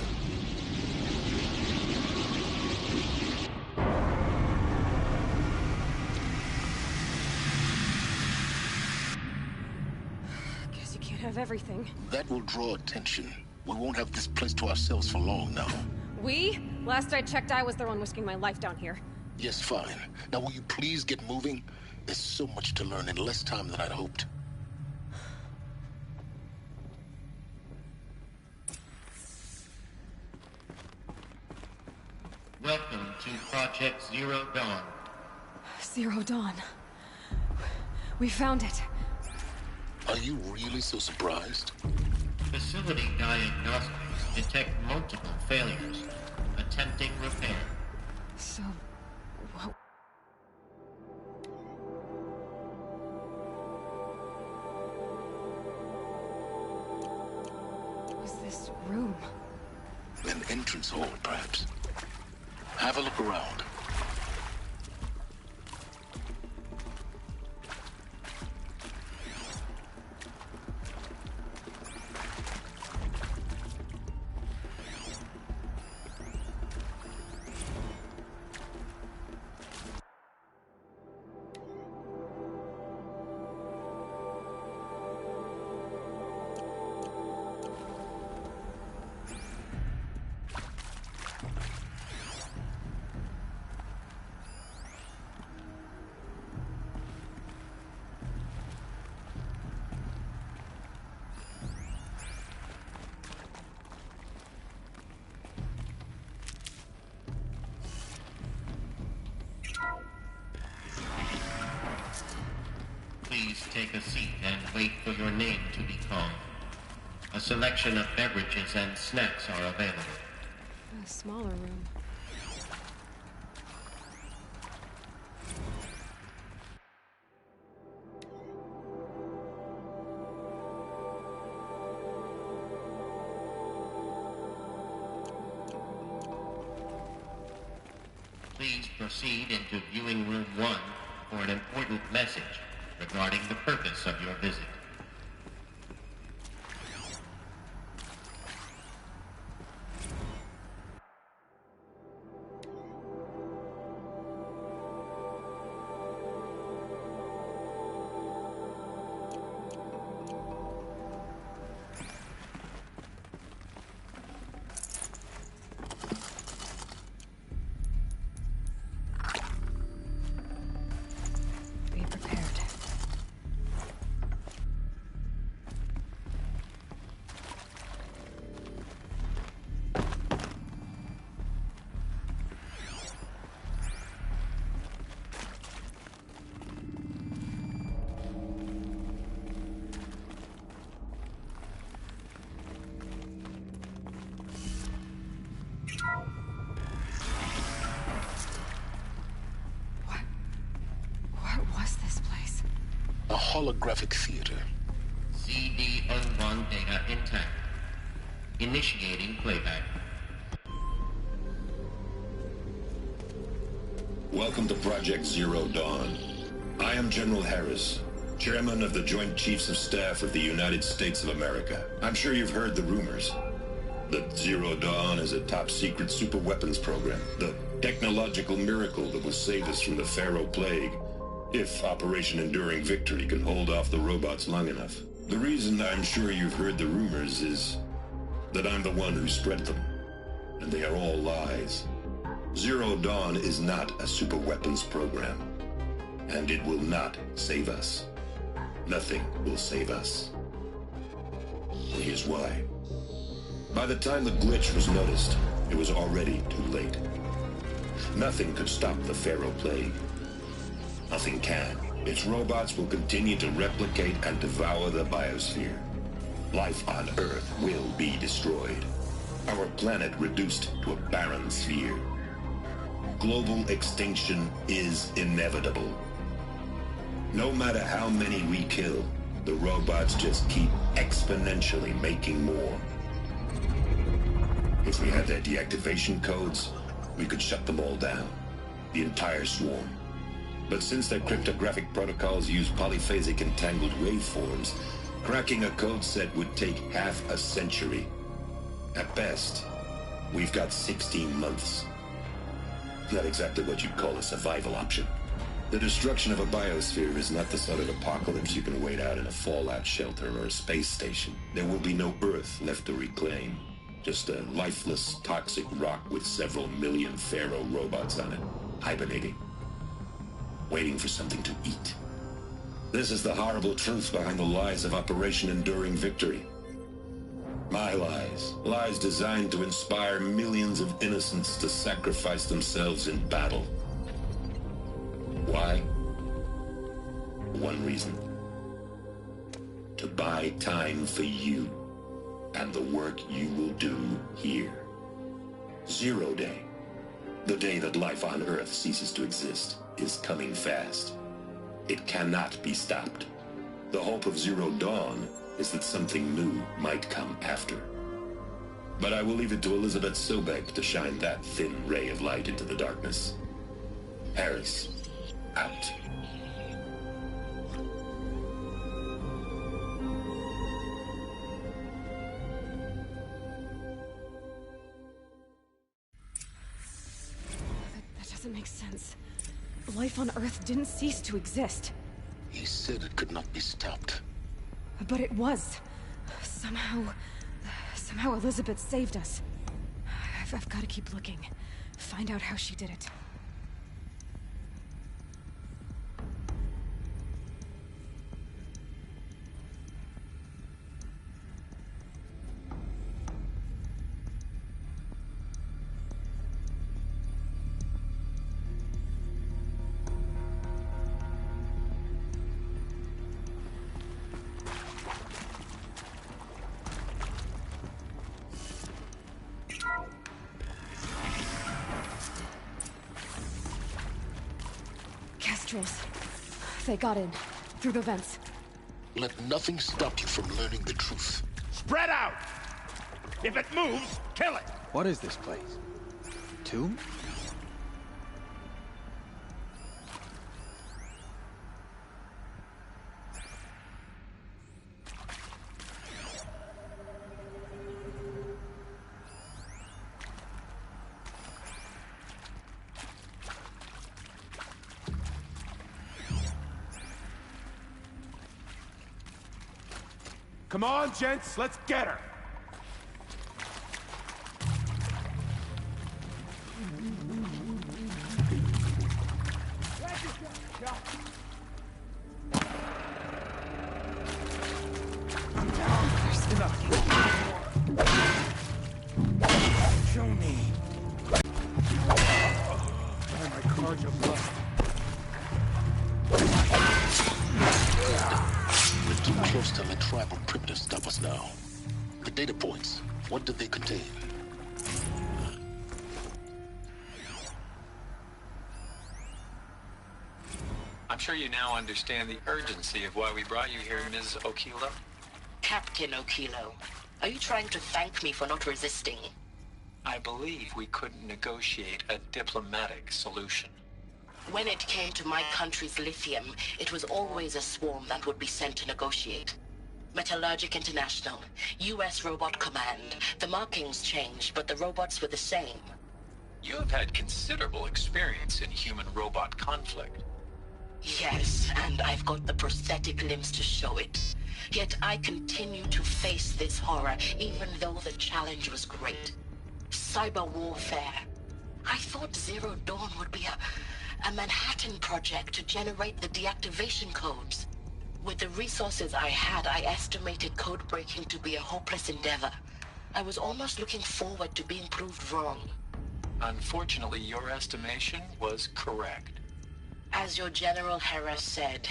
Guess you can't have everything. that will draw attention. We won't have this place to ourselves for long now. We? Last I checked, I was the one risking my life down here. Yes, fine. Now will you please get moving? There's so much to learn in less time than I'd hoped. Welcome to Project Zero Dawn. Zero Dawn. We found it. Are you really so surprised? Facility diagnostics detect multiple failures. Attempting repair. So... what... was this room? An entrance hall, perhaps. Have a look around. Please take a seat and wait for your name to be called. A selection of beverages and snacks are available. A smaller room. Please proceed into viewing room 1 for an important message regarding the purpose of your visit. Be prepared. holographic theater. CD-01 data intact. Initiating playback. Welcome to Project Zero Dawn. I am General Harris, Chairman of the Joint Chiefs of Staff of the United States of America. I'm sure you've heard the rumors that Zero Dawn is a top-secret super-weapons program, the technological miracle that will save us from the Pharaoh Plague, if Operation Enduring Victory can hold off the robots long enough. The reason I'm sure you've heard the rumors is that I'm the one who spread them, and they are all lies. Zero Dawn is not a super-weapons program, and it will not save us. Nothing will save us. And here's why. By the time the glitch was noticed, it was already too late. Nothing could stop the Pharaoh Plague. Nothing can. Its robots will continue to replicate and devour the biosphere. Life on Earth will be destroyed. Our planet reduced to a barren sphere. Global extinction is inevitable. No matter how many we kill, the robots just keep exponentially making more. If we had their deactivation codes, we could shut them all down. The entire swarm. But since their cryptographic protocols use polyphasic entangled waveforms, cracking a code set would take half a century. At best, we've got 16 months. Not exactly what you'd call a survival option. The destruction of a biosphere is not the sort of apocalypse you can wait out in a fallout shelter or a space station. There will be no Earth left to reclaim. Just a lifeless, toxic rock with several million Pharaoh robots on it, hibernating, waiting for something to eat. This is the horrible truth behind the lies of Operation Enduring Victory. My lies. Lies designed to inspire millions of innocents to sacrifice themselves in battle. Why? One reason. To buy time for you and the work you will do here. Zero Day, the day that life on Earth ceases to exist, is coming fast. It cannot be stopped. The hope of Zero Dawn is that something new might come after. But I will leave it to Elizabeth Sobek to shine that thin ray of light into the darkness. Harris, out. That doesn't make sense. Life on Earth didn't cease to exist. He said it could not be stopped. But it was. Somehow Elizabeth saved us. I've got to keep looking. Find out how she did it. They got in, through the vents. Let nothing stop you from learning the truth. Spread out! If it moves, kill it! What is this place? Tomb? Come on, gents, let's get her! Show me. Man, my cards are bust. We're too close to let tribal primitives stop us now. The data points, what did they contain? I'm sure you now understand the urgency of why we brought you here, Ms. Okilo. Captain Okilo, are you trying to thank me for not resisting? I believe we couldn't negotiate a diplomatic solution. When it came to my country's lithium, it was always a swarm that would be sent to negotiate. Metallurgic International, U.S. Robot Command. The markings changed, but the robots were the same. You have had considerable experience in human-robot conflict. Yes, and I've got the prosthetic limbs to show it. Yet I continue to face this horror, even though the challenge was great. Cyber warfare. I thought Zero Dawn would be a Manhattan project to generate the deactivation codes. With the resources I had, I estimated code breaking to be a hopeless endeavor. I was almost looking forward to being proved wrong. Unfortunately, your estimation was correct. As your General Hera said.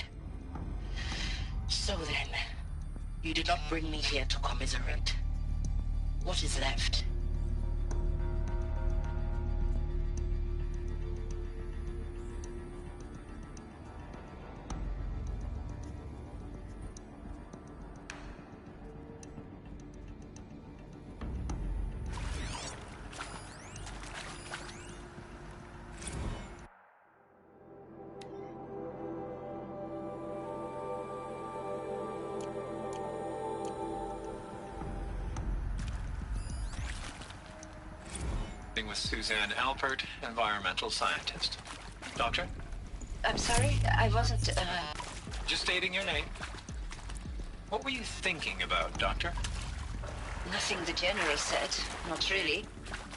So then, you did not bring me here to commiserate. What is left? With Suzanne Alpert, environmental scientist. Doctor? I'm sorry, I wasn't, Just stating your name. What were you thinking about, Doctor? Nothing the General said, not really.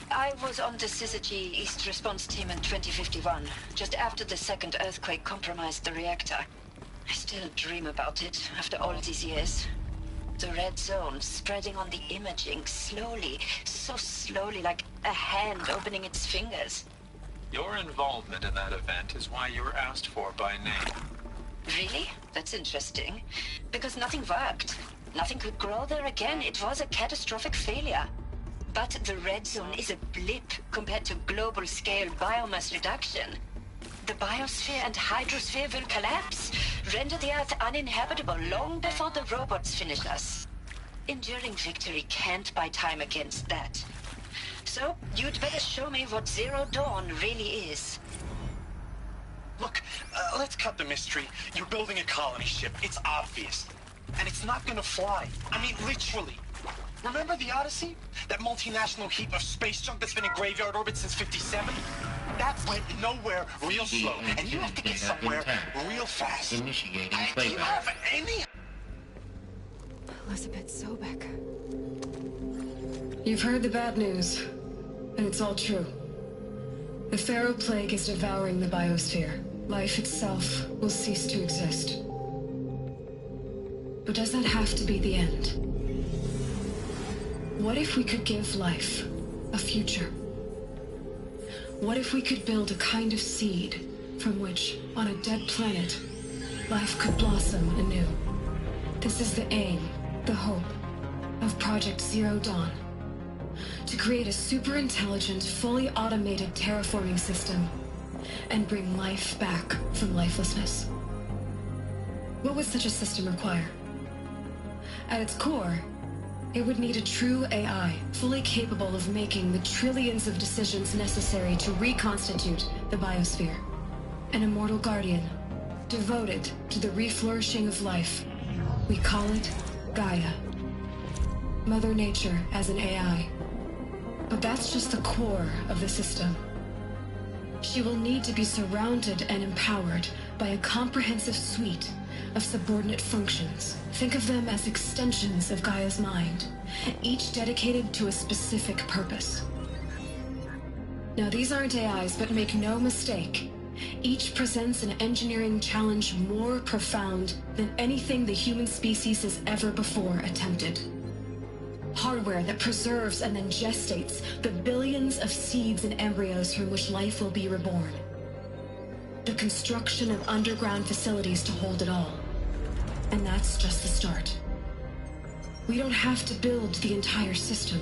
I was on the Syzygy East Response Team in 2051, just after the second earthquake compromised the reactor. I still dream about it, after all these years. The red zone spreading on the imaging, slowly, so slowly, like a hand opening its fingers. Your involvement in that event is why you were asked for by name. Really? That's interesting. Because nothing worked. Nothing could grow there again. It was a catastrophic failure. But the red zone is a blip compared to global-scale biomass reduction. The biosphere and hydrosphere will collapse, render the Earth uninhabitable long before the robots finish us. Enduring victory can't buy time against that. So, you'd better show me what Zero Dawn really is. Look, let's cut the mystery. You're building a colony ship. It's obvious. And it's not gonna fly. I mean, literally. Remember the Odyssey? That multinational heap of space junk that's been in graveyard orbit since 57? That went nowhere real slow, and you have to get somewhere real fast. Initiating Do you playback. have any... Elizabeth Sobek. You've heard the bad news, and it's all true. The Pharaoh Plague is devouring the biosphere. Life itself will cease to exist. But does that have to be the end? What if we could give life a future? What if we could build a kind of seed from which, on a dead planet, life could blossom anew? This is the aim, the hope, of Project Zero Dawn. To create a super-intelligent, fully automated terraforming system and bring life back from lifelessness. What would such a system require? At its core, it would need a true AI, fully capable of making the trillions of decisions necessary to reconstitute the biosphere. An immortal guardian, devoted to the reflourishing of life. We call it Gaia. Mother Nature as an AI. But that's just the core of the system. She will need to be surrounded and empowered by a comprehensive suite of subordinate functions. Think of them as extensions of Gaia's mind, each dedicated to a specific purpose. Now, these aren't AIs, but make no mistake, each presents an engineering challenge more profound than anything the human species has ever before attempted. Hardware that preserves and then gestates the billions of seeds and embryos from which life will be reborn. The construction of underground facilities to hold it all. And that's just the start. We don't have to build the entire system.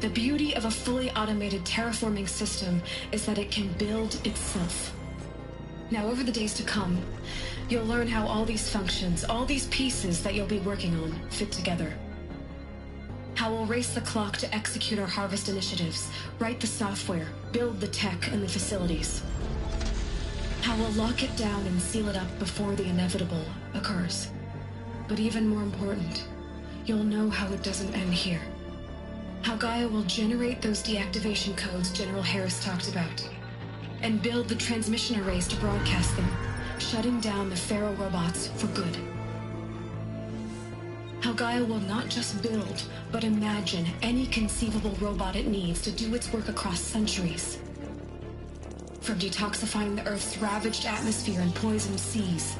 The beauty of a fully automated terraforming system is that it can build itself. Now, over the days to come, you'll learn how all these functions, all these pieces that you'll be working on, fit together. How we'll race the clock to execute our harvest initiatives, write the software, build the tech and the facilities. How we'll lock it down and seal it up before the inevitable occurs. But even more important, you'll know how it doesn't end here. How Gaia will generate those deactivation codes General Harris talked about, and build the transmission arrays to broadcast them, shutting down the Pharaoh robots for good. How Gaia will not just build, but imagine any conceivable robot it needs to do its work across centuries. From detoxifying the Earth's ravaged atmosphere and poisoned seas,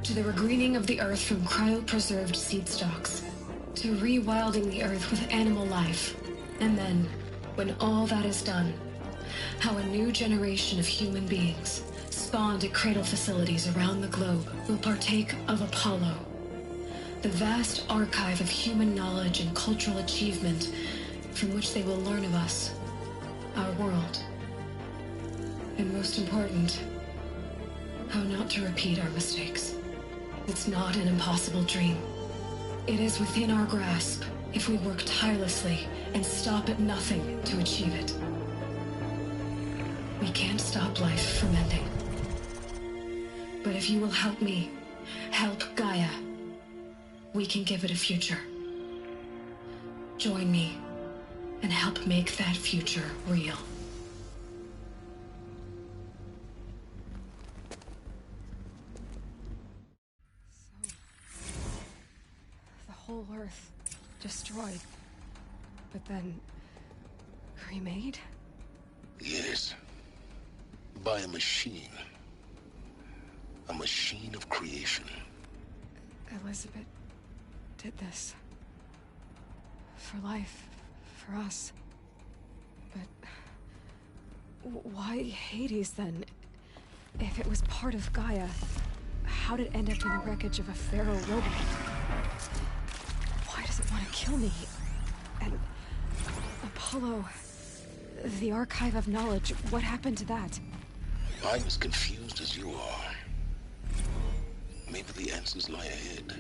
to the regreening of the Earth from cryopreserved seed stalks, to rewilding the Earth with animal life. And then, when all that is done, how a new generation of human beings, spawned at cradle facilities around the globe, will partake of Apollo, the vast archive of human knowledge and cultural achievement from which they will learn of us, our world. And most important, how not to repeat our mistakes. It's not an impossible dream. It is within our grasp if we work tirelessly and stop at nothing to achieve it. We can't stop life from ending. But if you will help me, help Gaia, we can give it a future. Join me and help make that future real. The whole Earth destroyed, but then remade? Yes. By a machine. A machine of creation. Elizabeth did this. For life. For us. But why Hades then? If it was part of Gaia, how did it end up in the wreckage of a Pharaoh robot? Why does it want to kill me? And Apollo, the archive of knowledge, what happened to that? I'm as confused as you are. Maybe the answers lie ahead.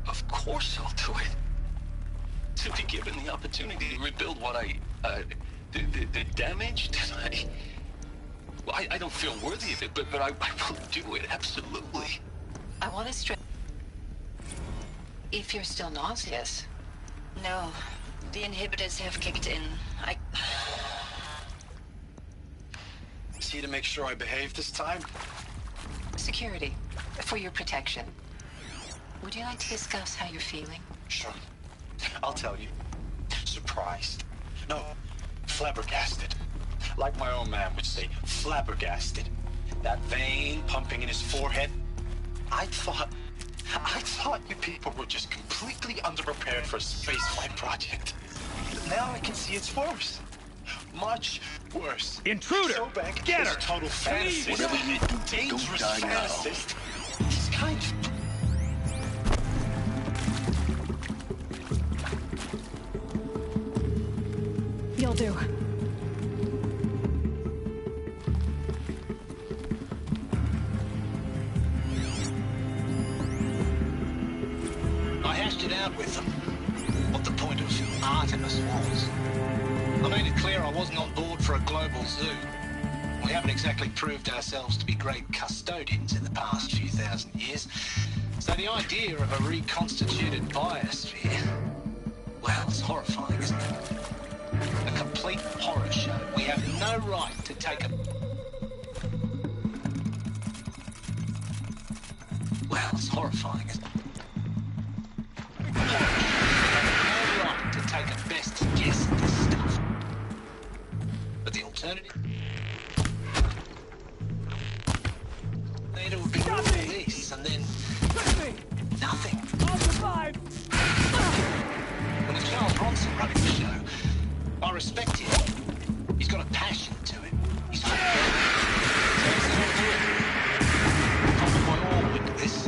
Of course I'll do it. To be given the opportunity to rebuild what the damage that I don't feel worthy of it, but I will do it, absolutely. I want to stress... If you're still nauseous. No, the inhibitors have kicked in. See to make sure I behave this time? Security, for your protection. Would you like to discuss how you're feeling? Sure. I'll tell you. Surprised. No, flabbergasted. Like my own man would say, flabbergasted. That vein pumping in his forehead. I thought you people were just completely underprepared for a spaceflight project. But now I can see it's worse. Much worse. Intruder! Sobeck Get is her! a total fantasist. Whatever you do, dangerous don't die now. fantasist. He's kind of... You'll do. I hashed it out with them. What the point of Artemis was. I made it clear I wasn't on board for a global zoo. We haven't exactly proved ourselves to be great custodians in the past few thousand years. So the idea of a reconstituted biosphere, well, it's horrifying, isn't it? A complete horror show. We have no right to take a... Well, it's horrifying, isn't it? Horror show. We have no right to take a best guess at this stuff. But the alternative... It would be all this, and then... Nothing. I'll survive! When a child Johnson running the show. I respect him. He's got a passion to him. He's got I'll put my all into this.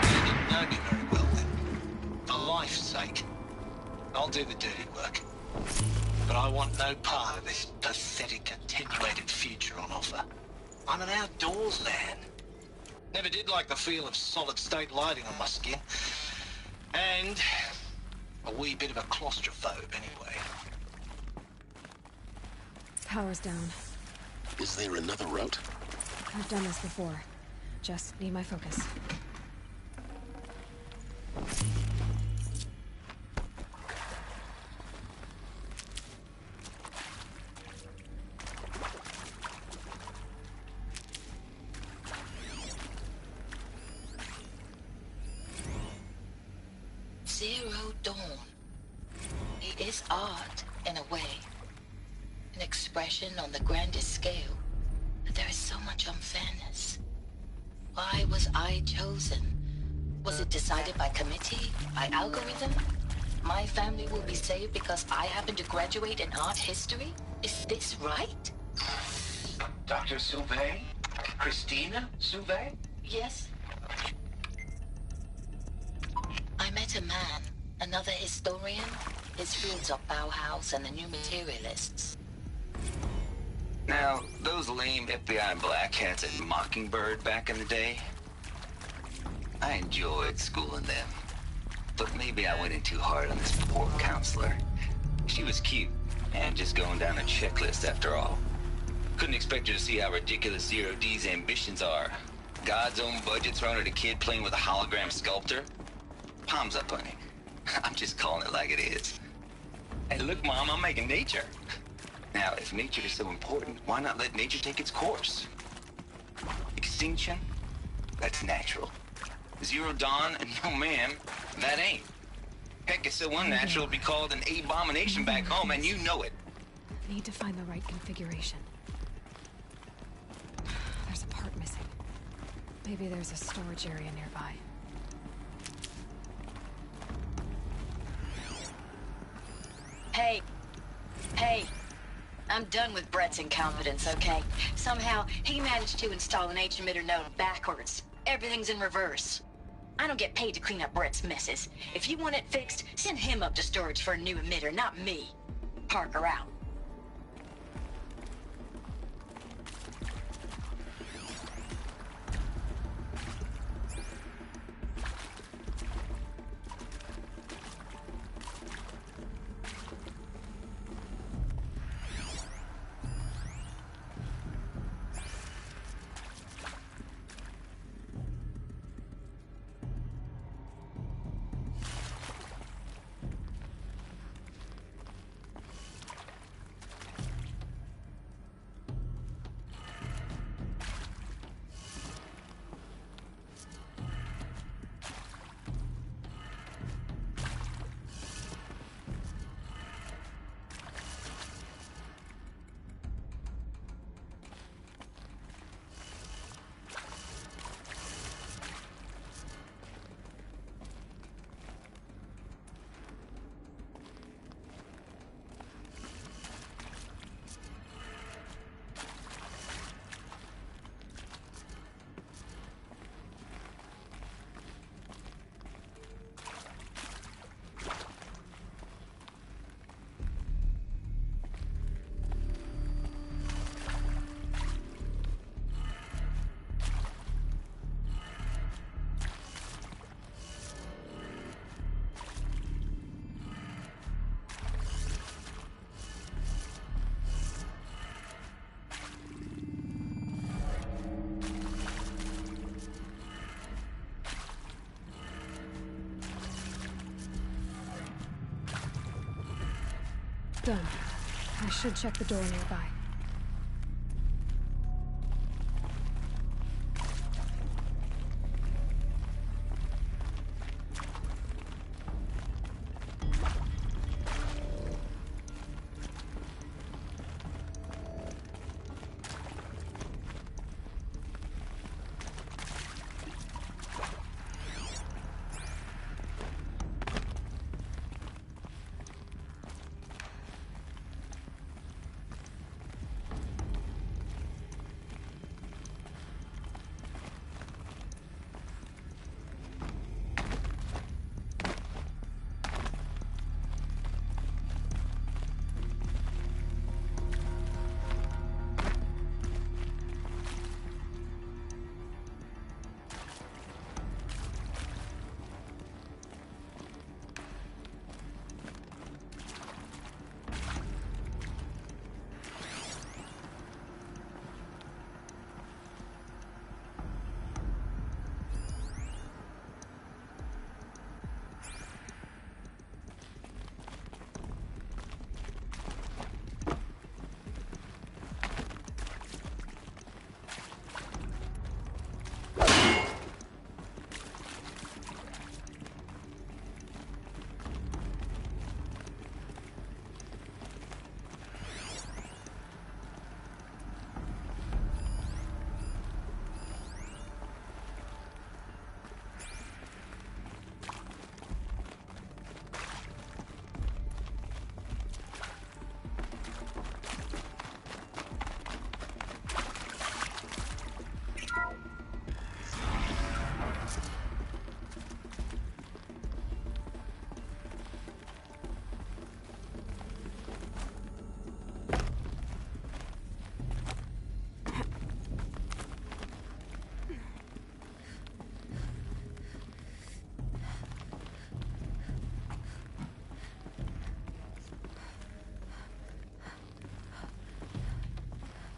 You didn't know me very well then. For life's sake, I'll do the dirty work. But I want no part of this pathetic, attenuated future on offer. I'm an outdoors man. Never did like the feel of solid-state lighting on my skin. And a wee bit of a claustrophobe, anyway. Power's down. Is there another route? I've done this before. Just need my focus. Zero Dawn. It is art, in a way. An expression on the grandest scale. But there is so much unfairness. Why was I chosen? Was it decided by committee? By algorithm? My family will be saved because I happen to graduate in art history? Is this right? Dr. Sauvé? Christina Sauvé? Yes. I met a man, another historian. His fields are Bauhaus and the New Materialists. Now, those lame FBI black hats at Mockingbird back in the day, I enjoyed schooling them. But maybe I went in too hard on this poor counselor. She was cute, and just going down a checklist after all. Couldn't expect her to see how ridiculous Zero D's ambitions are. God's own budget thrown at a kid playing with a hologram sculptor? Palms up, honey. I'm just calling it like it is. Hey, look, Mom, I'm making nature. Now, if nature is so important, why not let nature take its course? Extinction? That's natural. Zero Dawn? No, ma'am, that ain't. Heck, it's so unnatural it'd be called an abomination back home, and you know it. Need to find the right configuration. There's a part missing. Maybe there's a storage area nearby. Hey, I'm done with Brett's incompetence, okay? Somehow, he managed to install an H-emitter node backwards. Everything's in reverse. I don't get paid to clean up Brett's messes. If you want it fixed, send him up to storage for a new emitter, not me. Parker out. Done. I should check the door nearby.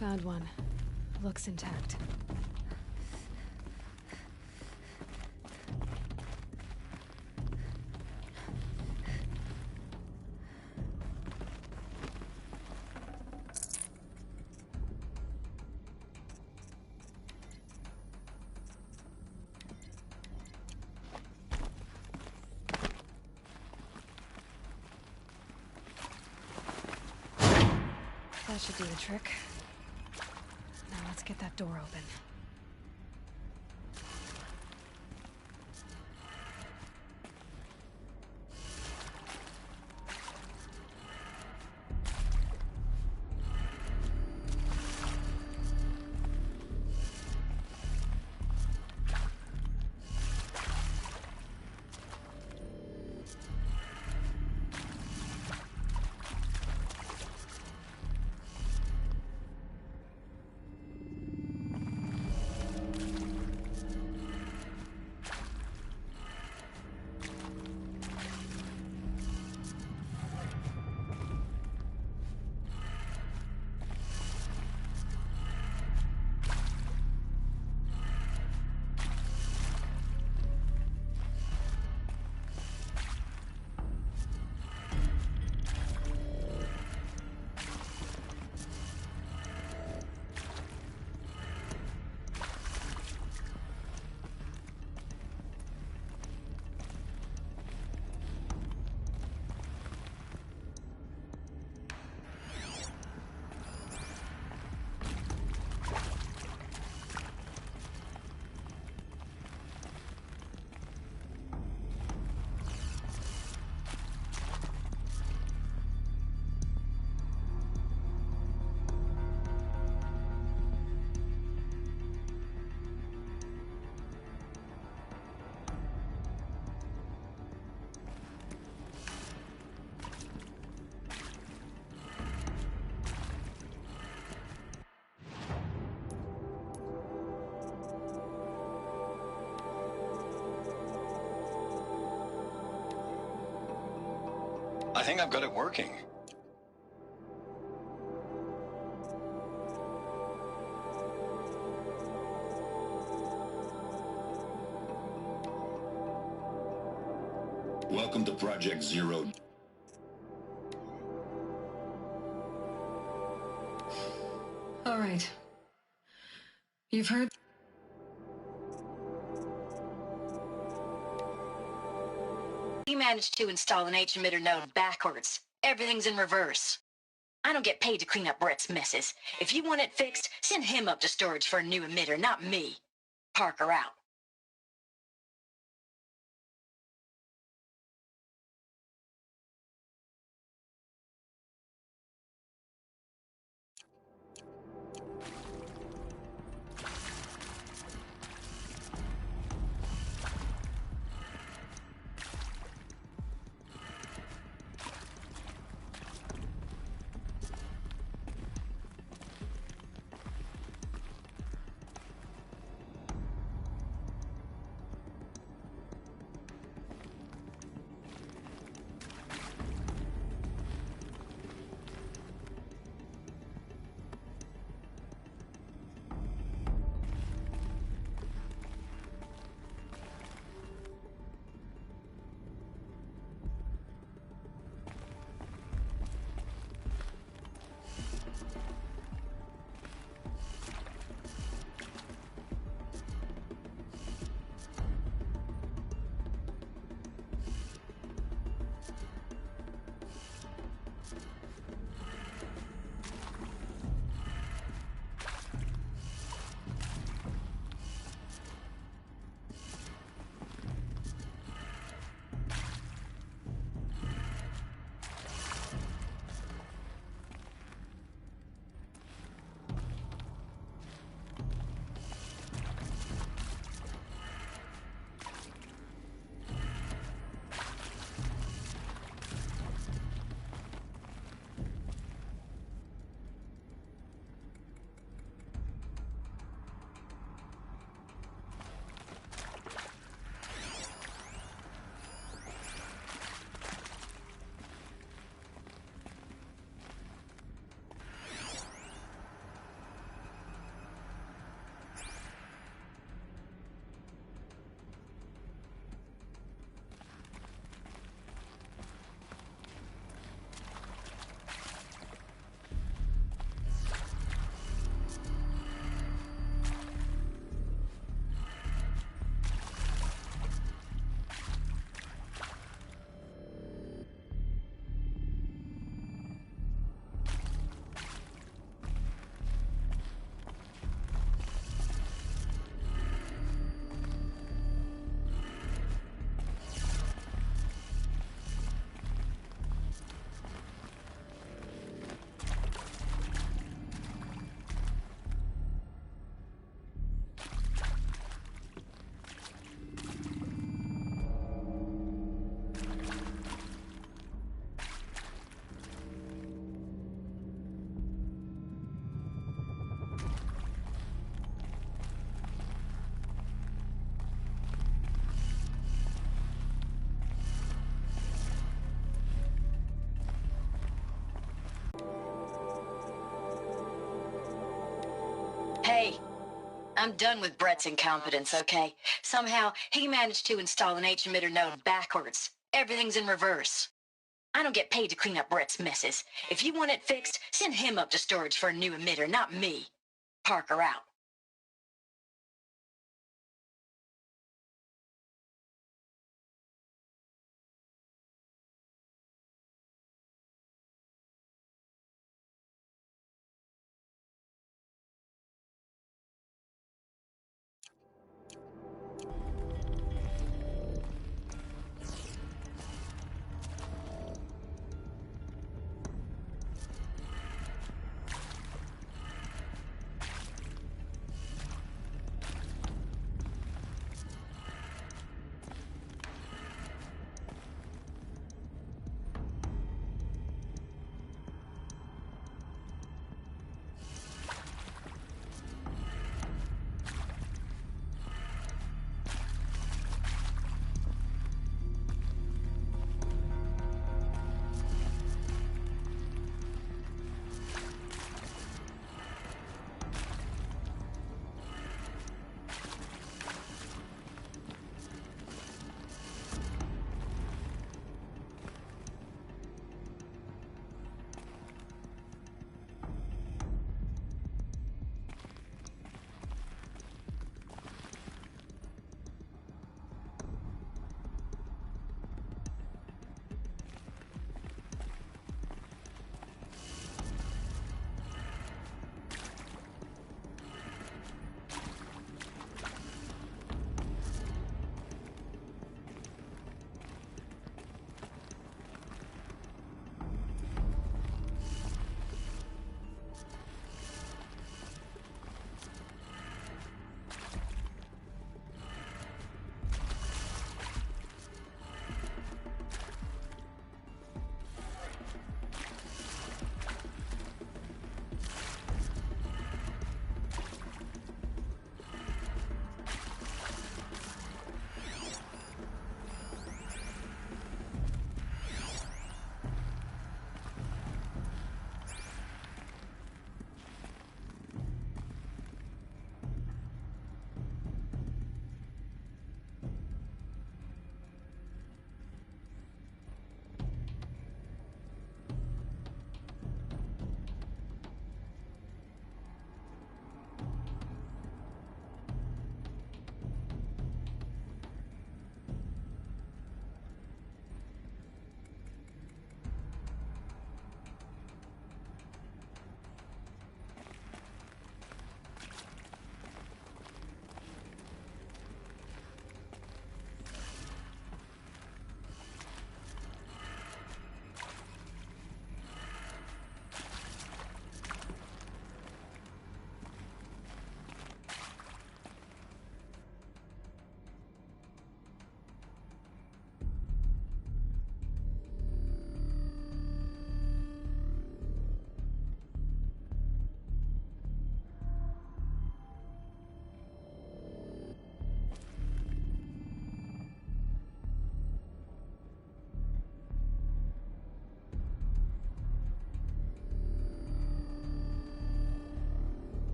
Found one. Looks intact. That should do the trick. Now let's get that door open. I think I've got it working. Welcome to Project Zero. All right. You've heard... You managed to install an H-emitter node backwards. Everything's in reverse. I don't get paid to clean up Brett's messes. If you want it fixed, send him up to storage for a new emitter, not me. Parker out. I'm done with Brett's incompetence, okay? Somehow, he managed to install an H-emitter node backwards. Everything's in reverse. I don't get paid to clean up Brett's messes. If you want it fixed, send him up to storage for a new emitter, not me. Parker out.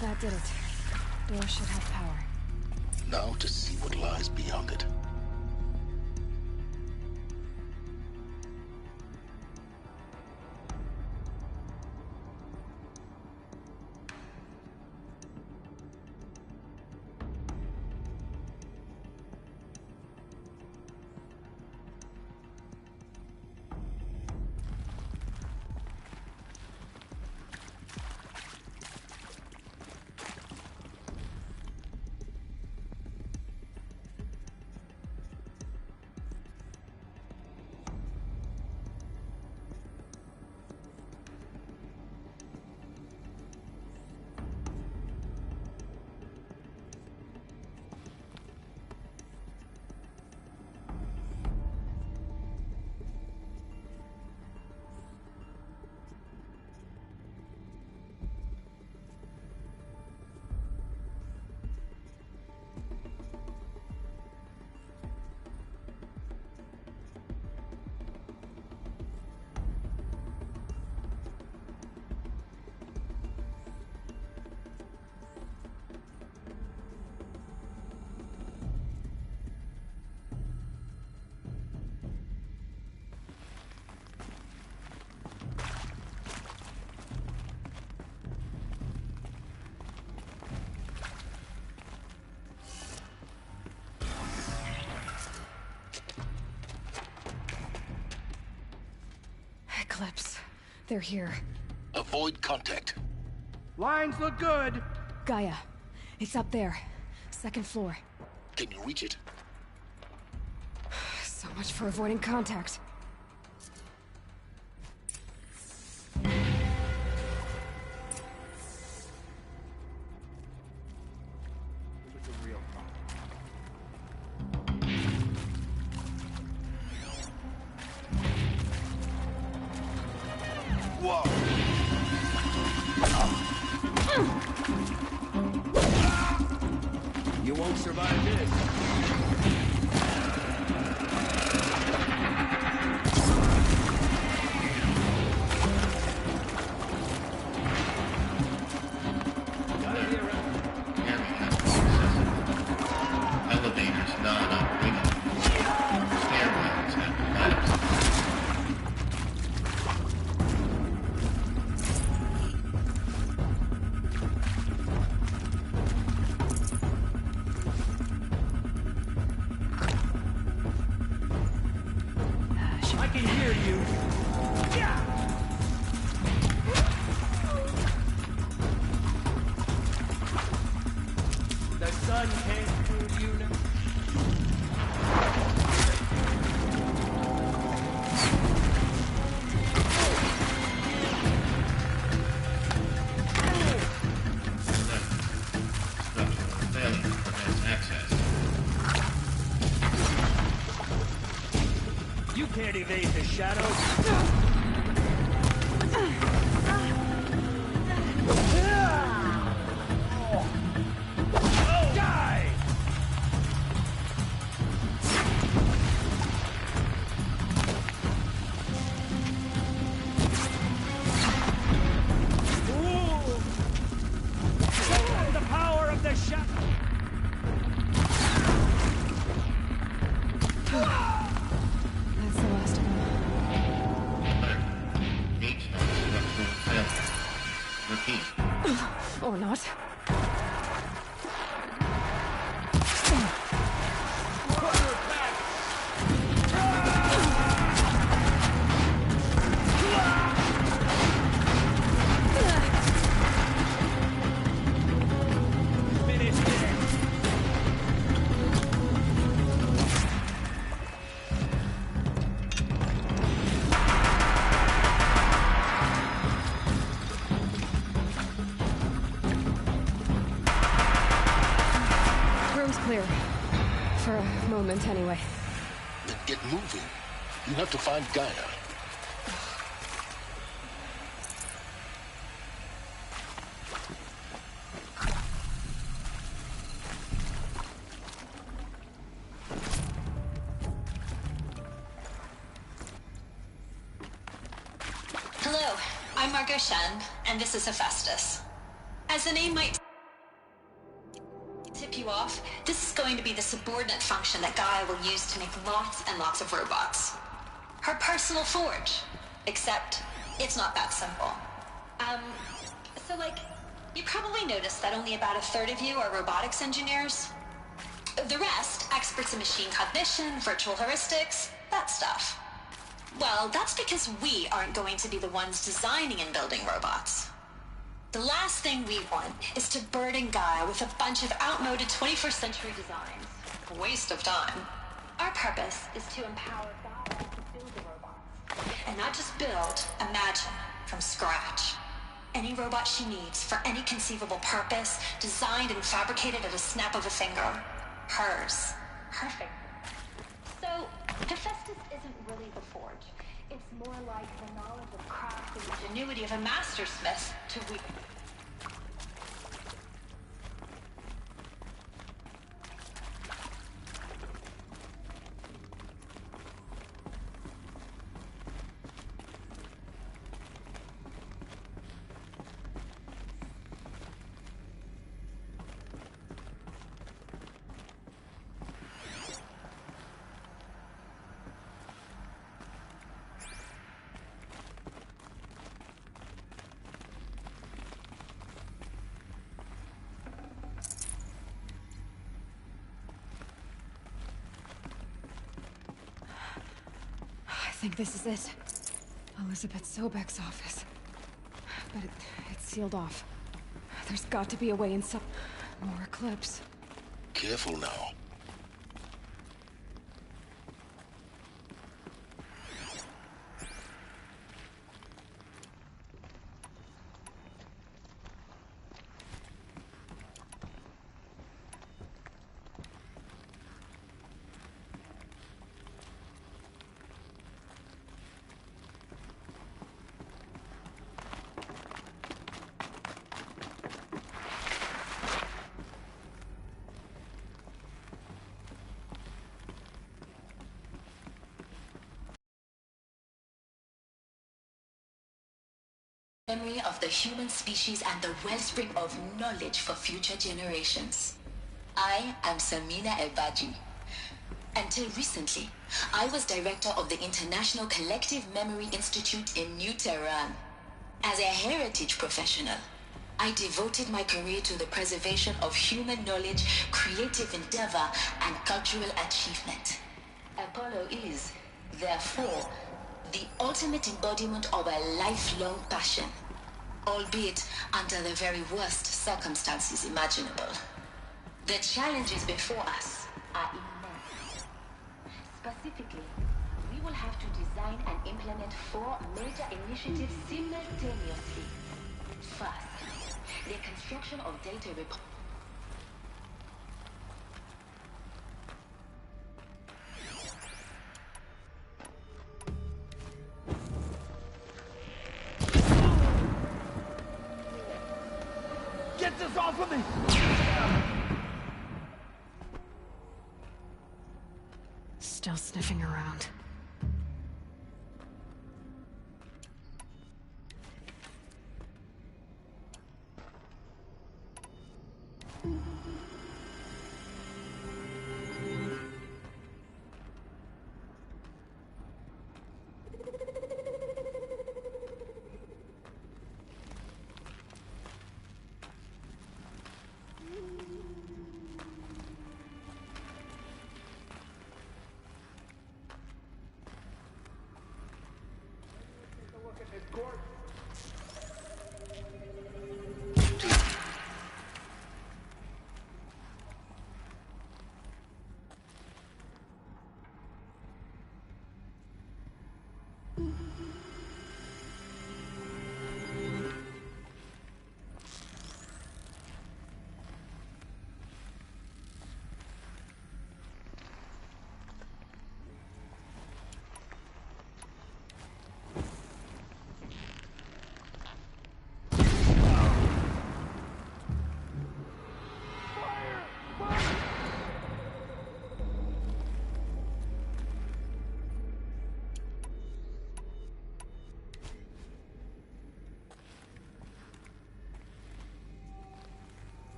That did it. Door should have power. Now to see what lies beyond it. Eclipse. They're here. Avoid contact. Lines look good. Gaia. It's up there. Second floor. Can you reach it? So much for avoiding contact. You won't survive this. Elevators non-operating. Stairwells have collapsed. I can hear you. The sun came through you now. Failure prevents access. You can't evade the shadows. Die! The power of the shadow. That's the last of them. Gate structural failure. Repeat. Or not. Room's clear. For a moment, anyway. Then get moving. You have to find Gaia. Hello, I'm Margot Shen, and this is Hephaestus. As the name might tip you off, this is going to be the subordinate function that Gaia will use to make lots and lots of robots. Her personal forge. Except, it's not that simple. You probably noticed that only about a third of you are robotics engineers. The rest, experts in machine cognition, virtual heuristics, that stuff. Well, that's because we aren't going to be the ones designing and building robots. The last thing we want is to burden Gaia with a bunch of outmoded 21st century designs. A waste of time. Our purpose is to empower Gaia to build the robots. And not just build, imagine, from scratch. Any robot she needs, for any conceivable purpose, designed and fabricated at a snap of a finger. Hers. Her finger. So, Hephaestus isn't really the forge. It's more like the knowledge of craft and ingenuity of a mastersmith to wield. I think this is it. Elizabeth Sobek's office. But it's sealed off. There's got to be a way in some... More Eclipse. Careful now. Memory of the human species and the wellspring of knowledge for future generations. I am Samina El-Baji. Until recently, I was director of the International Collective Memory Institute in New Tehran. As a heritage professional, I devoted my career to the preservation of human knowledge, creative endeavor, and cultural achievement. Apollo is, therefore, the ultimate embodiment of a lifelong passion, albeit under the very worst circumstances imaginable. The challenges before us are immense. Specifically, we will have to design and implement 4 major initiatives simultaneously. First, the construction of data repositories. Get this off of me! Still sniffing around.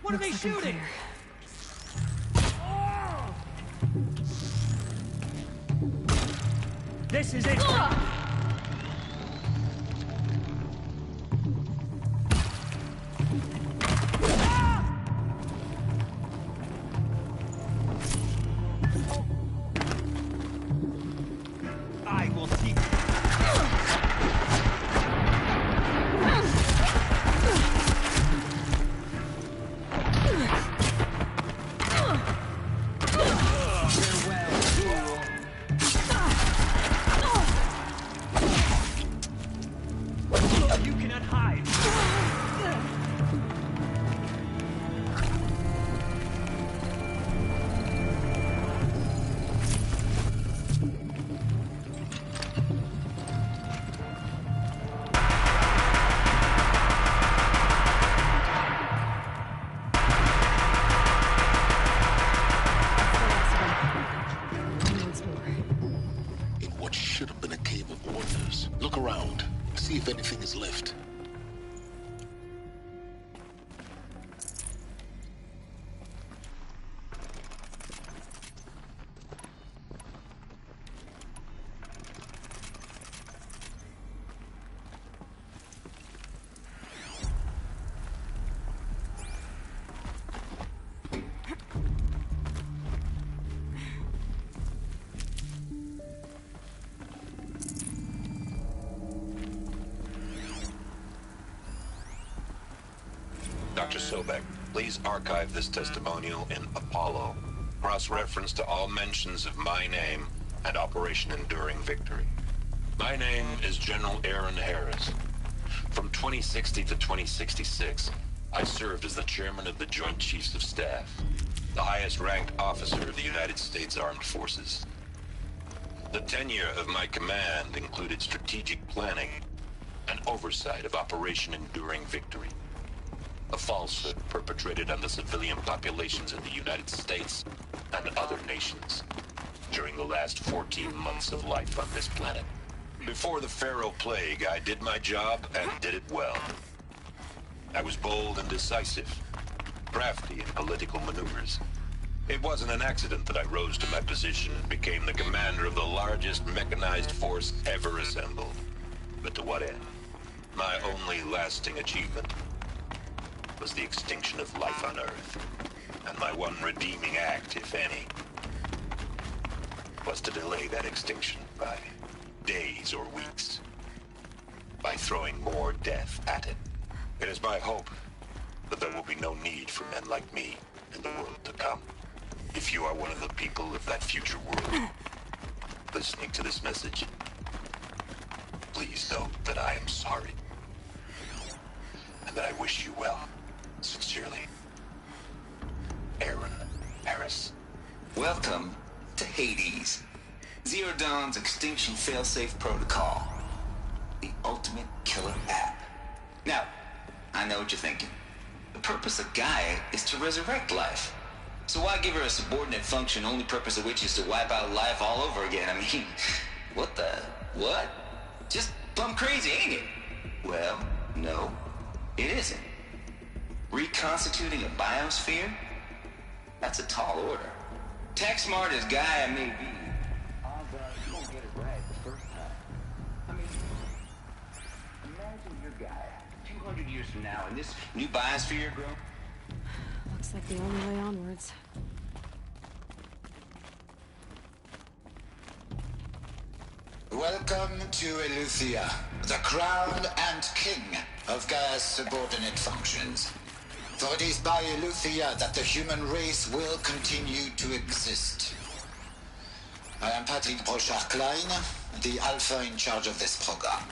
What are they shooting? This is it. I will see. See if anything is left. Dr. Sobek, please archive this testimonial in Apollo. Cross-reference to all mentions of my name and Operation Enduring Victory. My name is General Aaron Harris. From 2060 to 2066, I served as the chairman of the Joint Chiefs of Staff, the highest-ranked officer of the United States Armed Forces. The tenure of my command included strategic planning and oversight of Operation Enduring Victory, a falsehood perpetrated on the civilian populations in the United States and other nations during the last 14 months of life on this planet. Before the Pharaoh Plague, I did my job and did it well. I was bold and decisive, crafty in political maneuvers. It wasn't an accident that I rose to my position and became the commander of the largest mechanized force ever assembled. But to what end? My only lasting achievement was the extinction of life on Earth. And my one redeeming act, if any, was to delay that extinction by days or weeks, by throwing more death at it. It is my hope that there will be no need for men like me in the world to come. If you are one of the people of that future world listening to this message, please know that I am sorry, and that I wish you well. Sincerely, Aaron Harris. Welcome to Hades. Zero Dawn's Extinction Failsafe Protocol. The ultimate killer app. Now, I know what you're thinking. The purpose of Gaia is to resurrect life. So why give her a subordinate function, only purpose of which is to wipe out life all over again? I mean, what? Just plumb crazy, ain't it? Well, no, it isn't. Reconstituting a biosphere? That's a tall order. Tech smart as Gaia may be, you won't get it right the first time. I mean, imagine your Gaia 200 years from now and this new biosphere grown. Looks like the only way onwards. Welcome to Eleuthia, the crown and king of Gaia's subordinate functions. For it is by Eleuthia that the human race will continue to exist. I am Patrick Brochard-Klein, the Alpha in charge of this program.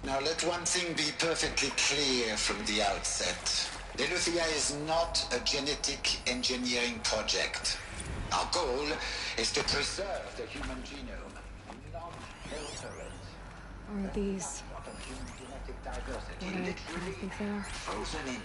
Now let one thing be perfectly clear from the outset. Eleuthia is not a genetic engineering project. Our goal is to preserve the human genome, not alter it. Are these what I think they are?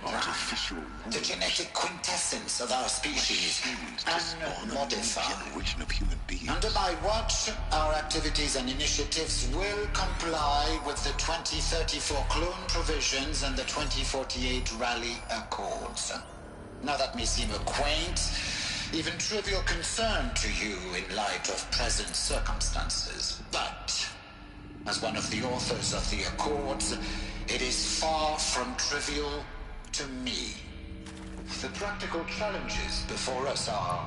Artificial the genetic quintessence of our species, unmodified. Generation of human beings. Under my watch, our activities and initiatives will comply with the 2034 clone provisions and the 2048 Raleigh Accords. Now that may seem a quaint, even trivial concern to you in light of present circumstances, but as one of the authors of the Accords, it is far from trivial to me. The practical challenges before us are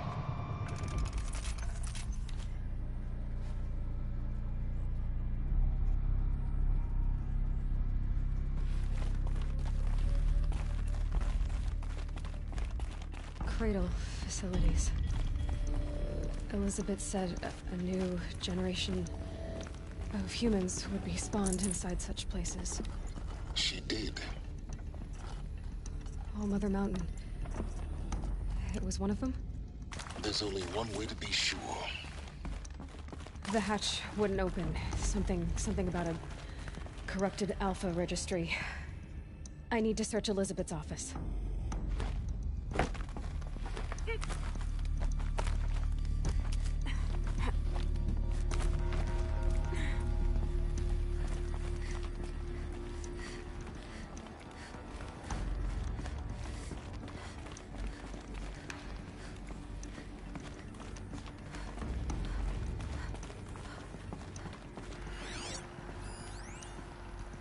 Cradle facilities. Elizabeth said a new generation of humans would be spawned inside such places. She did. All Mother Mountain. It was one of them? There's only one way to be sure. The hatch wouldn't open. Something about a corrupted Alpha registry. I need to search Elizabeth's office.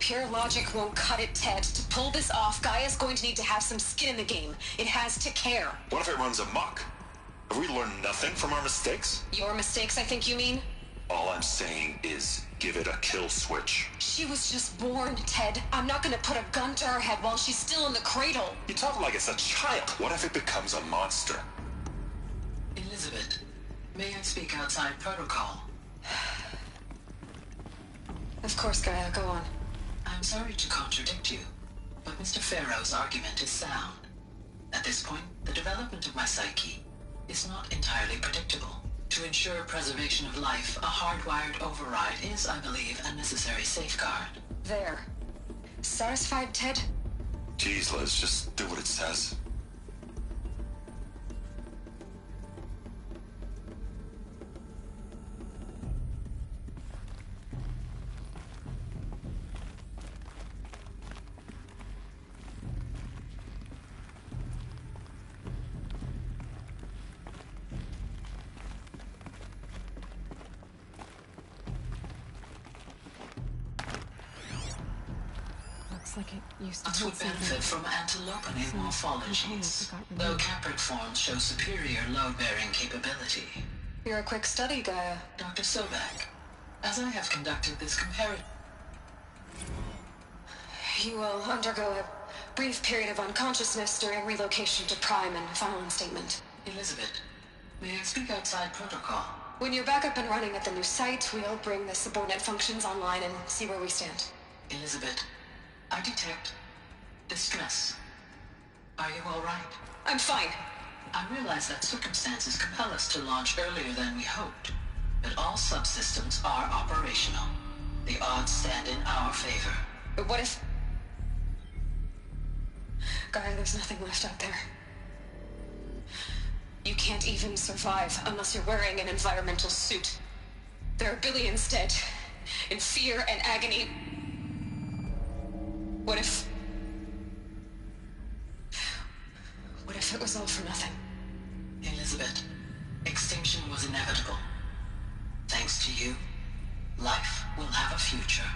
Pure logic won't cut it, Ted. To pull this off, Gaia's going to need to have some skin in the game. It has to care. What if it runs amok? Have we learned nothing from our mistakes? Your mistakes, I think you mean? All I'm saying is, give it a kill switch. She was just born, Ted. I'm not gonna put a gun to her head while she's still in the cradle. You talk like it's a child. What if it becomes a monster? Elizabeth, may I speak outside protocol? Of course, Gaia, go on. I'm sorry to contradict you, but Mr. Farrow's argument is sound. At this point, the development of my psyche is not entirely predictable. To ensure preservation of life, a hardwired override is, I believe, a necessary safeguard. There. Satisfied, Ted? Jeez, Liz, just do what it says. Like it used to Us would benefit from antilopin morphologies, though Caprid forms show superior load-bearing capability. You're a quick study, Gaia. Dr. Sobek, as I have conducted this comparison... You will undergo a brief period of unconsciousness during relocation to Prime and final instatement. Elizabeth, may I speak outside protocol? When you're back up and running at the new site, we'll bring the subordinate functions online and see where we stand. Elizabeth, I detect distress. Are you all right? I'm fine. I realize that circumstances compel us to launch earlier than we hoped, but all subsystems are operational. The odds stand in our favor. But what if... Gaia, there's nothing left out there. You can't even survive unless you're wearing an environmental suit. There are billions dead, in fear and agony. What if it was all for nothing? Elizabeth, extinction was inevitable. Thanks to you, life will have a future.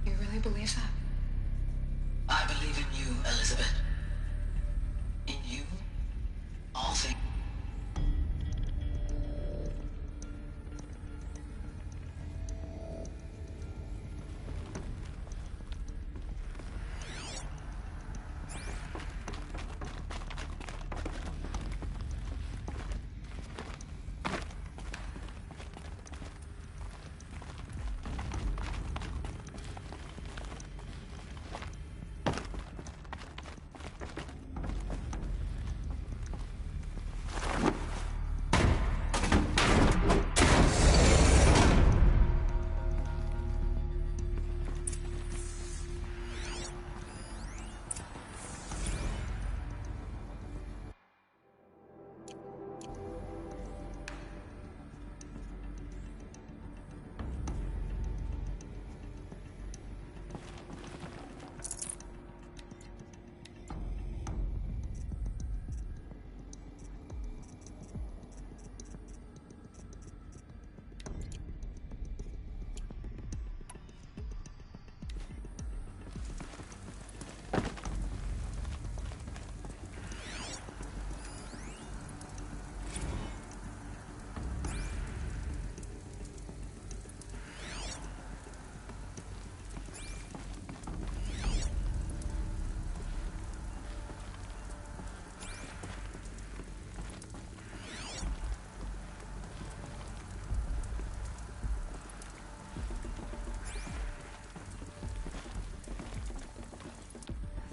You really believe that? I believe in you, Elizabeth. In you, all things.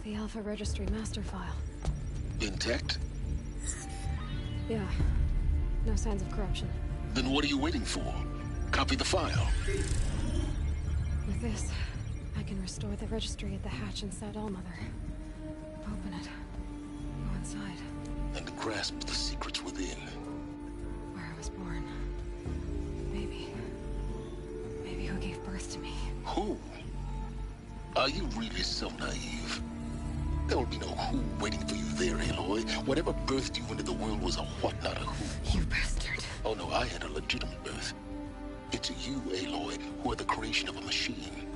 The Alpha Registry master file. Intact? Yeah. No signs of corruption. Then what are you waiting for? Copy the file. With this, I can restore the registry at the hatch inside Allmother. Open it. Go inside. And grasp the secrets within. Where I was born. Maybe who gave birth to me. Who? Are you really so naive? There will be no who waiting for you there, Aloy. Whatever birthed you into the world was a what, not a who. You bastard. Oh no, I had a legitimate birth. It's you, Aloy, who are the creation of a machine.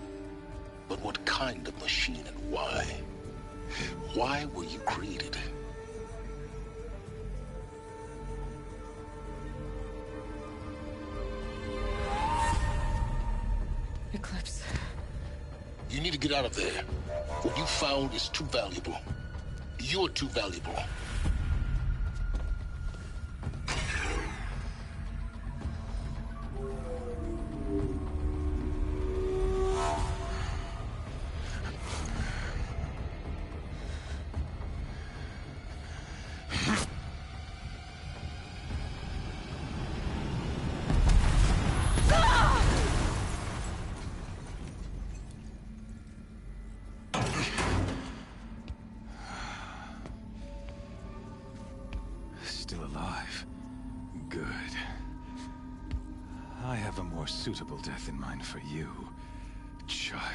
but what kind of machine and why? Why were you created? Eclipse. You need to get out of there. What you found is too valuable. You're too valuable. Still alive. Good. I have a more suitable death in mind for you, child.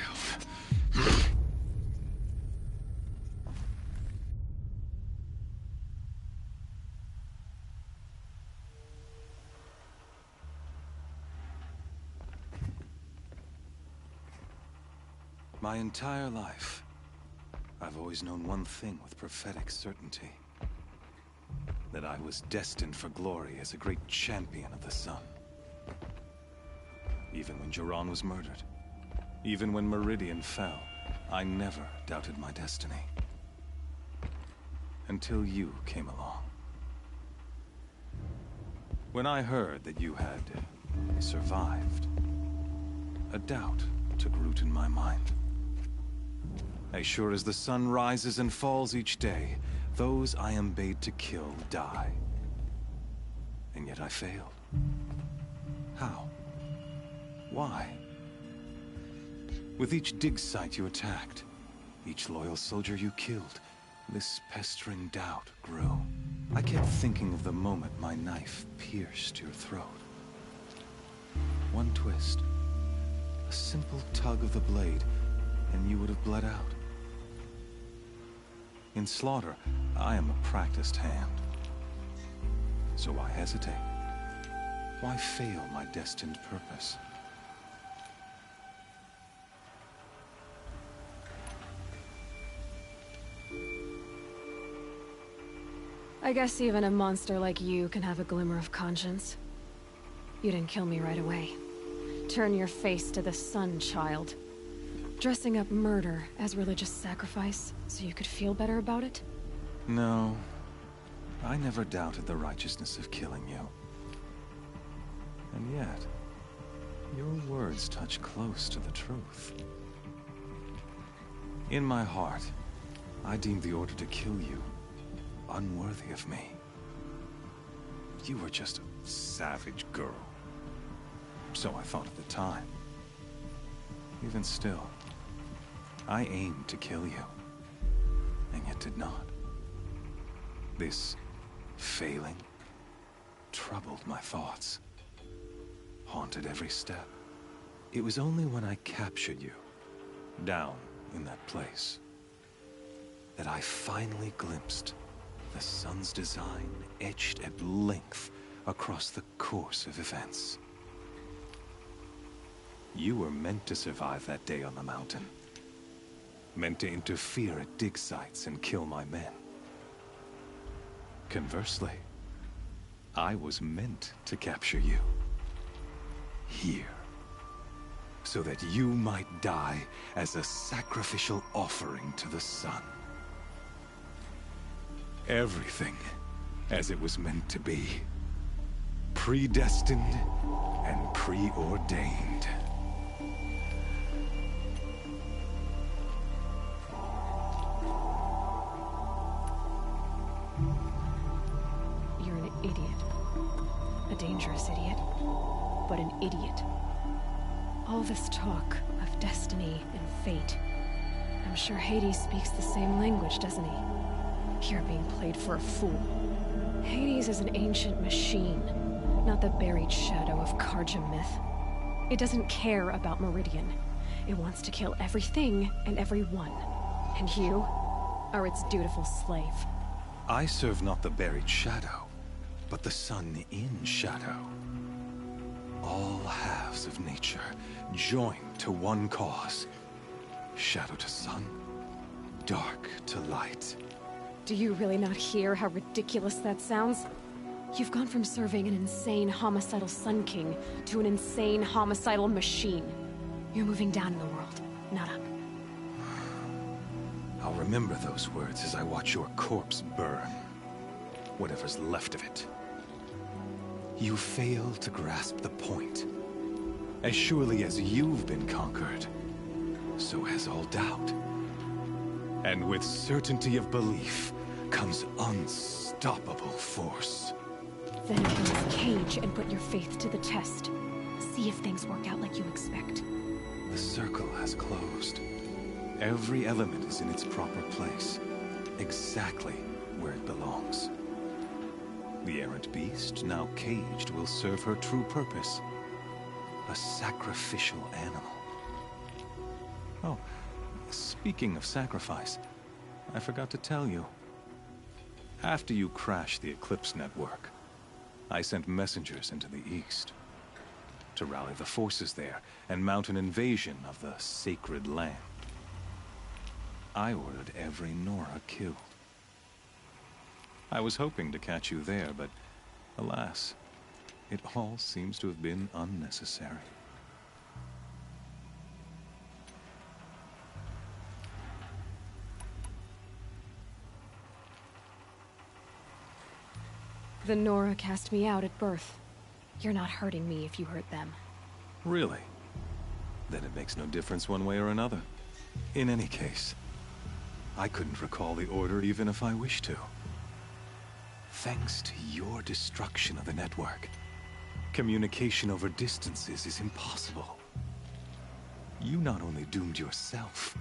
My entire life, I've always known one thing with prophetic certainty. That I was destined for glory as a great champion of the sun. Even when Jiran was murdered, even when Meridian fell, I never doubted my destiny. Until you came along. When I heard that you had survived, a doubt took root in my mind. As sure as the sun rises and falls each day, those I am bade to kill die. And yet I failed. How? Why? With each dig site you attacked, each loyal soldier you killed, this pestering doubt grew. I kept thinking of the moment my knife pierced your throat. One twist, a simple tug of the blade, and you would have bled out. In slaughter, I am a practiced hand. So why hesitate? Why fail my destined purpose? I guess even a monster like you can have a glimmer of conscience. You didn't kill me right away. Turn your face to the sun, child. Dressing up murder as religious sacrifice so you could feel better about it? No. I never doubted the righteousness of killing you. And yet, your words touch close to the truth. In my heart, I deemed the order to kill you unworthy of me. You were just a savage girl. So I thought at the time. Even still, I aimed to kill you, and yet did not. This failing troubled my thoughts, haunted every step. It was only when I captured you, down in that place, that I finally glimpsed the sun's design etched at length across the course of events. You were meant to survive that day on the mountain. Meant to interfere at dig sites and kill my men. Conversely, I was meant to capture you. Here. So that you might die as a sacrificial offering to the sun. Everything as it was meant to be. Predestined and preordained. You're an idiot. A dangerous idiot. But an idiot. All this talk of destiny and fate. I'm sure Hades speaks the same language, doesn't he? You're being played for a fool. Hades is an ancient machine, not the buried shadow of Carja myth. It doesn't care about Meridian. It wants to kill everything and everyone. And you are its dutiful slave. I serve not the buried shadow, but the sun in shadow. All halves of nature joined to one cause. Shadow to sun, dark to light. Do you really not hear how ridiculous that sounds? You've gone from serving an insane homicidal Sun King to an insane homicidal machine. You're moving down in the world, not up. I'll remember those words as I watch your corpse burn. Whatever's left of it. You fail to grasp the point. As surely as you've been conquered, so has all doubt. And with certainty of belief comes unstoppable force. Then open this cage and put your faith to the test. See if things work out like you expect. The circle has closed. Every element is in its proper place, exactly where it belongs. The errant beast, now caged, will serve her true purpose. A sacrificial animal. Oh, speaking of sacrifice, I forgot to tell you. After you crashed the Eclipse network, I sent messengers into the east to rally the forces there and mount an invasion of the sacred land. I ordered every Nora killed. I was hoping to catch you there, but alas, it all seems to have been unnecessary. The Nora cast me out at birth. You're not hurting me if you hurt them. Really? Then it makes no difference one way or another. In any case, I couldn't recall the order even if I wished to. Thanks to your destruction of the network, communication over distances is impossible. You not only doomed yourself,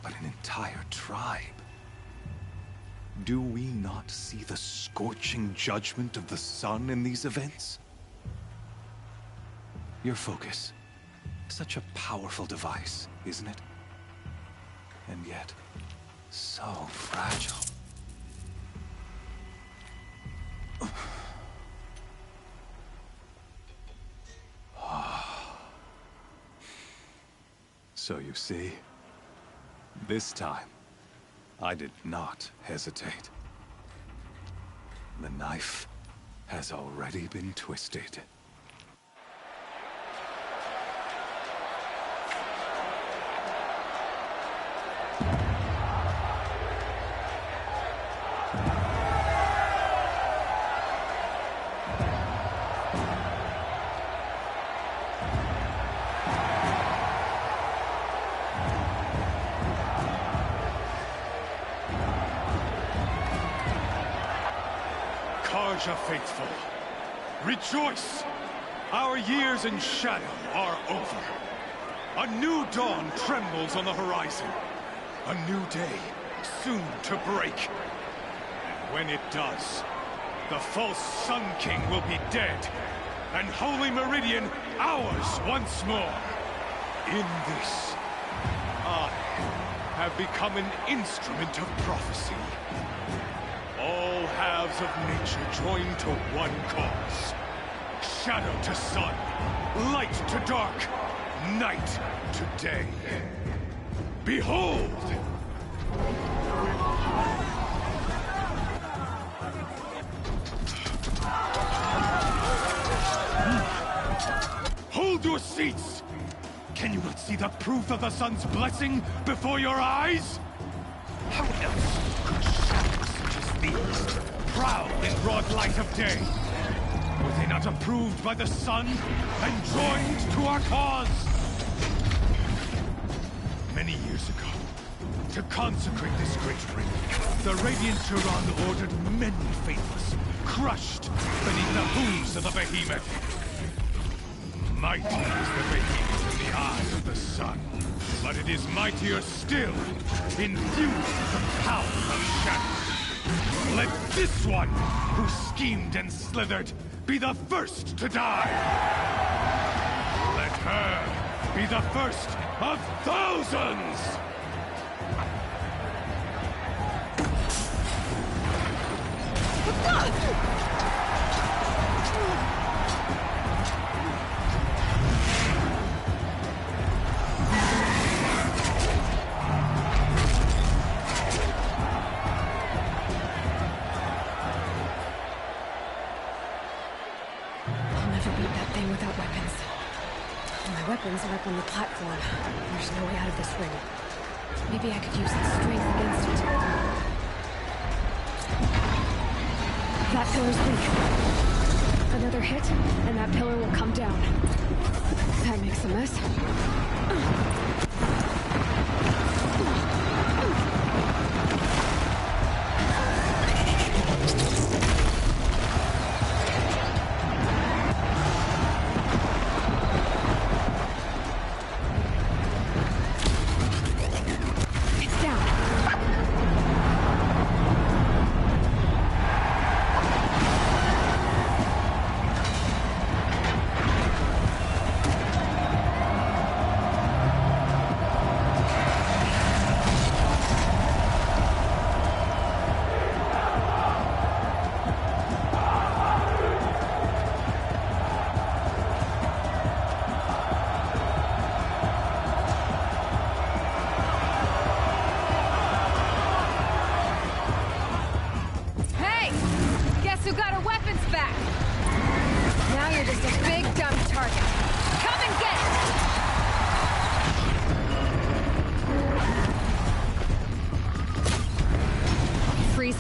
but an entire tribe. Do we not see the scorching judgment of the sun in these events? Your focus, such a powerful device, isn't it? And yet, so fragile. So you see, this time, I did not hesitate. The knife has already been twisted. Carja faithful, rejoice! Our years in shadow are over. A new dawn trembles on the horizon. A new day soon to break. And when it does, the false Sun King will be dead, and Holy Meridian ours once more. In this, I have become an instrument of prophecy. All halves of nature join to one cause. Shadow to sun, light to dark, night to day. Behold! Hold your seats! Can you not see the proof of the sun's blessing before your eyes? How else could shadows such as these prowl in broad light of day? Were they not approved by the sun and joined to our cause? Many years ago, to consecrate this great ring, the Radiant Turan ordered many faithless, crushed beneath the hooves of the behemoth. Mighty is the behemoth in the eyes of the sun, but it is mightier still, infused with the power of shadow. Let this one, who schemed and slithered, be the first to die! Let her be the first of thousands! to beat that thing without weapons. My weapons are up on the platform. There's no way out of this ring. Maybe I could use its strength against it. That pillar's weak. Another hit, and that pillar will come down. That makes a mess.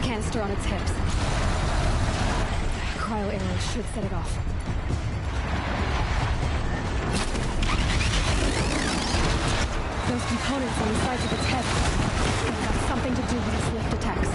Canister on its hips. Cryo arrows should set it off. Those components on the sides of its head have got something to do with its lift attacks.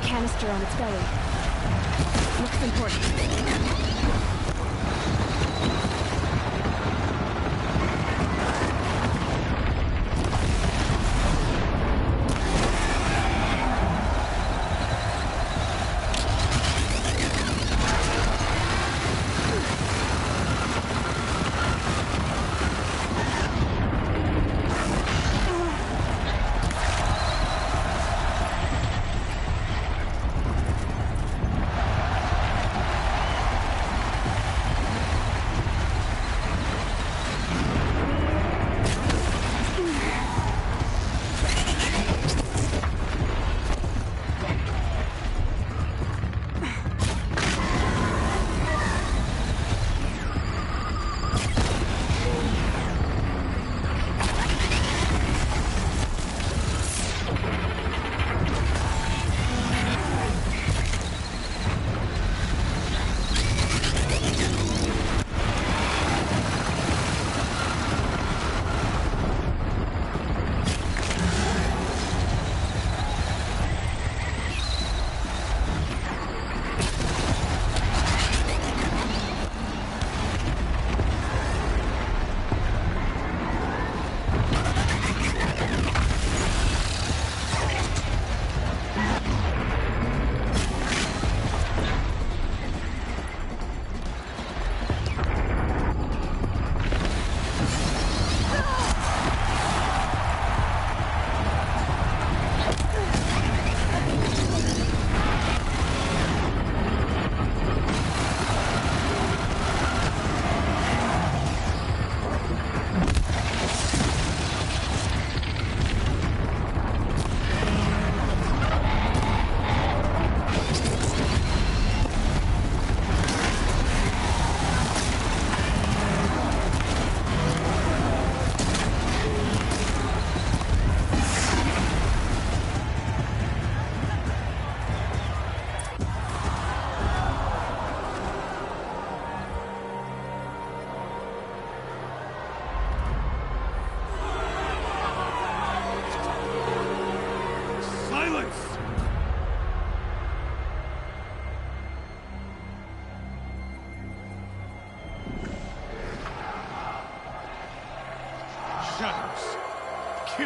Canister on its belly. Looks important.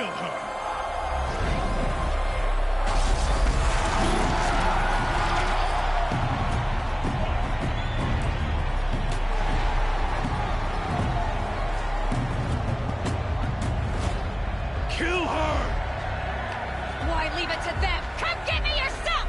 Kill her! Kill her! Why leave it to them? Come get me yourself!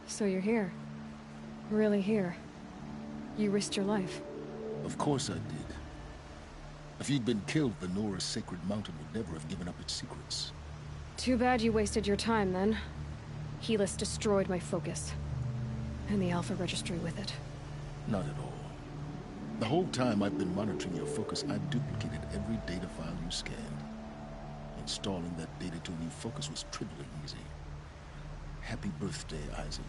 So you're here. Really here. You risked your life. Of course I did. If you'd been killed, the Nora's Sacred Mountain would never have given up its secrets. Too bad you wasted your time, then. Helis destroyed my focus. And the Alpha Registry with it. Not at all. The whole time I've been monitoring your focus, I've duplicated every data file you scanned. Installing that data to a new focus was trivially easy. Happy birthday, Isaac.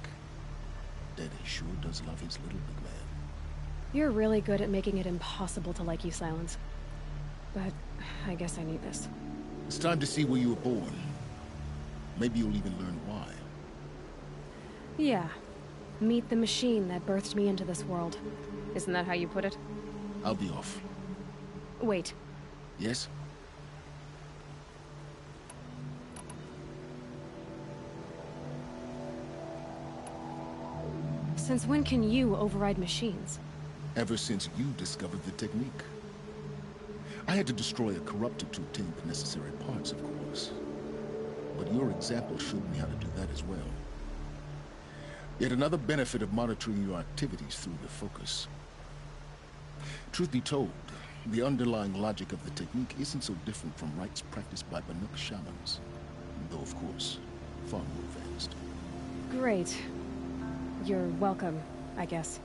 Daddy sure does love his little big man. You're really good at making it impossible to like you, Silence. But I guess I need this. It's time to see where you were born. Maybe you'll even learn why. Yeah. Meet the machine that birthed me into this world. Isn't that how you put it? I'll be off. Wait. Yes? Since when can you override machines? Ever since you discovered the technique. I had to destroy a corruptor to obtain the necessary parts, of course. But your example showed me how to do that as well. Yet another benefit of monitoring your activities through the focus. Truth be told, the underlying logic of the technique isn't so different from rites practiced by Banuk shamans. Though, of course, far more advanced. Great. You're welcome, I guess.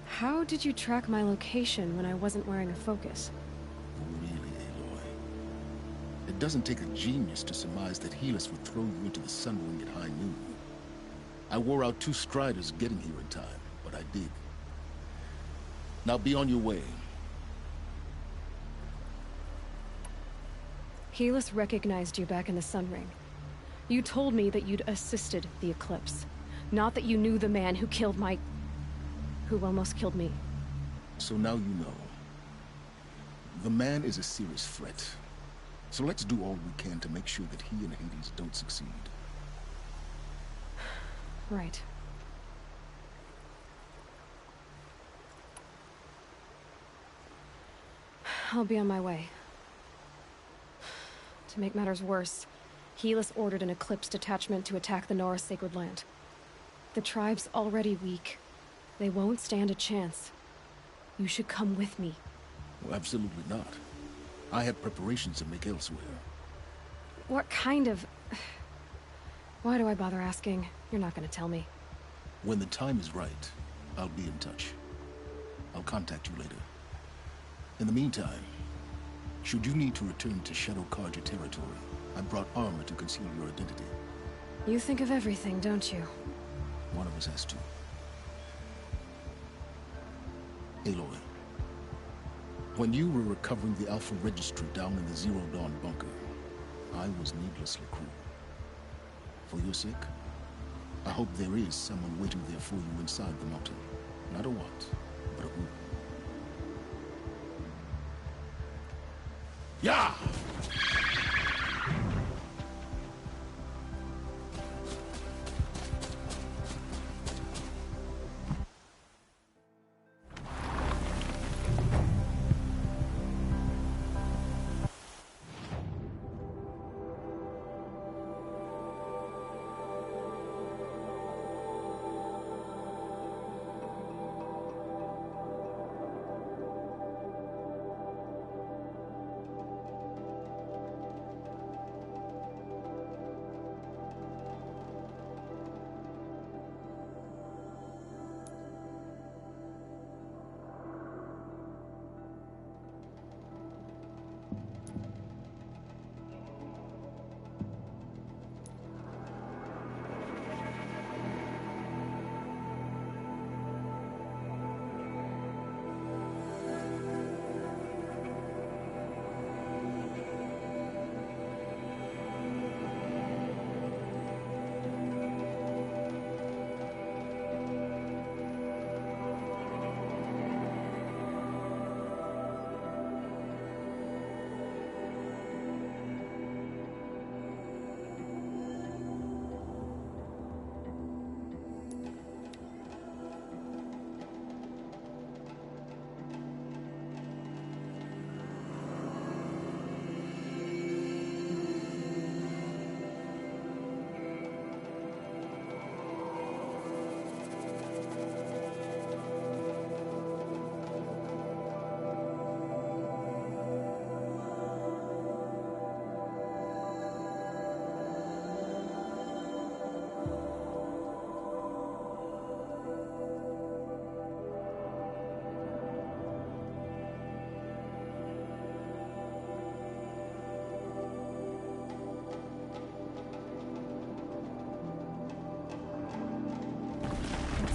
How did you track my location when I wasn't wearing a focus? Really, Aloy? It doesn't take a genius to surmise that Helis would throw you into the Sun Ring at high noon. I wore out 2 striders getting here in time, but I did. Now be on your way. Helis recognized you back in the Sun Ring. You told me that you'd assisted the Eclipse. Not that you knew the man who killed my... who almost killed me. So now you know. The man is a serious threat. So let's do all we can to make sure that he and Hades don't succeed. Right. I'll be on my way. To make matters worse, Helis ordered an Eclipse detachment to attack the Nora Sacred Land. The tribe's already weak. They won't stand a chance. You should come with me. Well, absolutely not. I have preparations to make elsewhere. What kind of... Why do I bother asking? You're not gonna tell me. When the time is right, I'll be in touch. I'll contact you later. In the meantime, should you need to return to Shadow Carja territory, I brought armor to conceal your identity. You think of everything, don't you? One of us has to. Aloy, when you were recovering the Alpha Registry down in the Zero Dawn bunker, I was needlessly cruel. For your sake, I hope there is someone waiting there for you inside the mountain. Not a what, but a who. Yeah!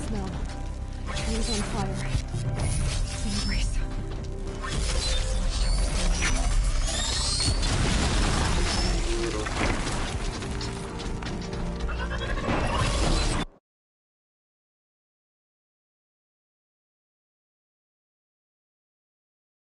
Smell. Trees on fire. Embrace. Watchtower's going on.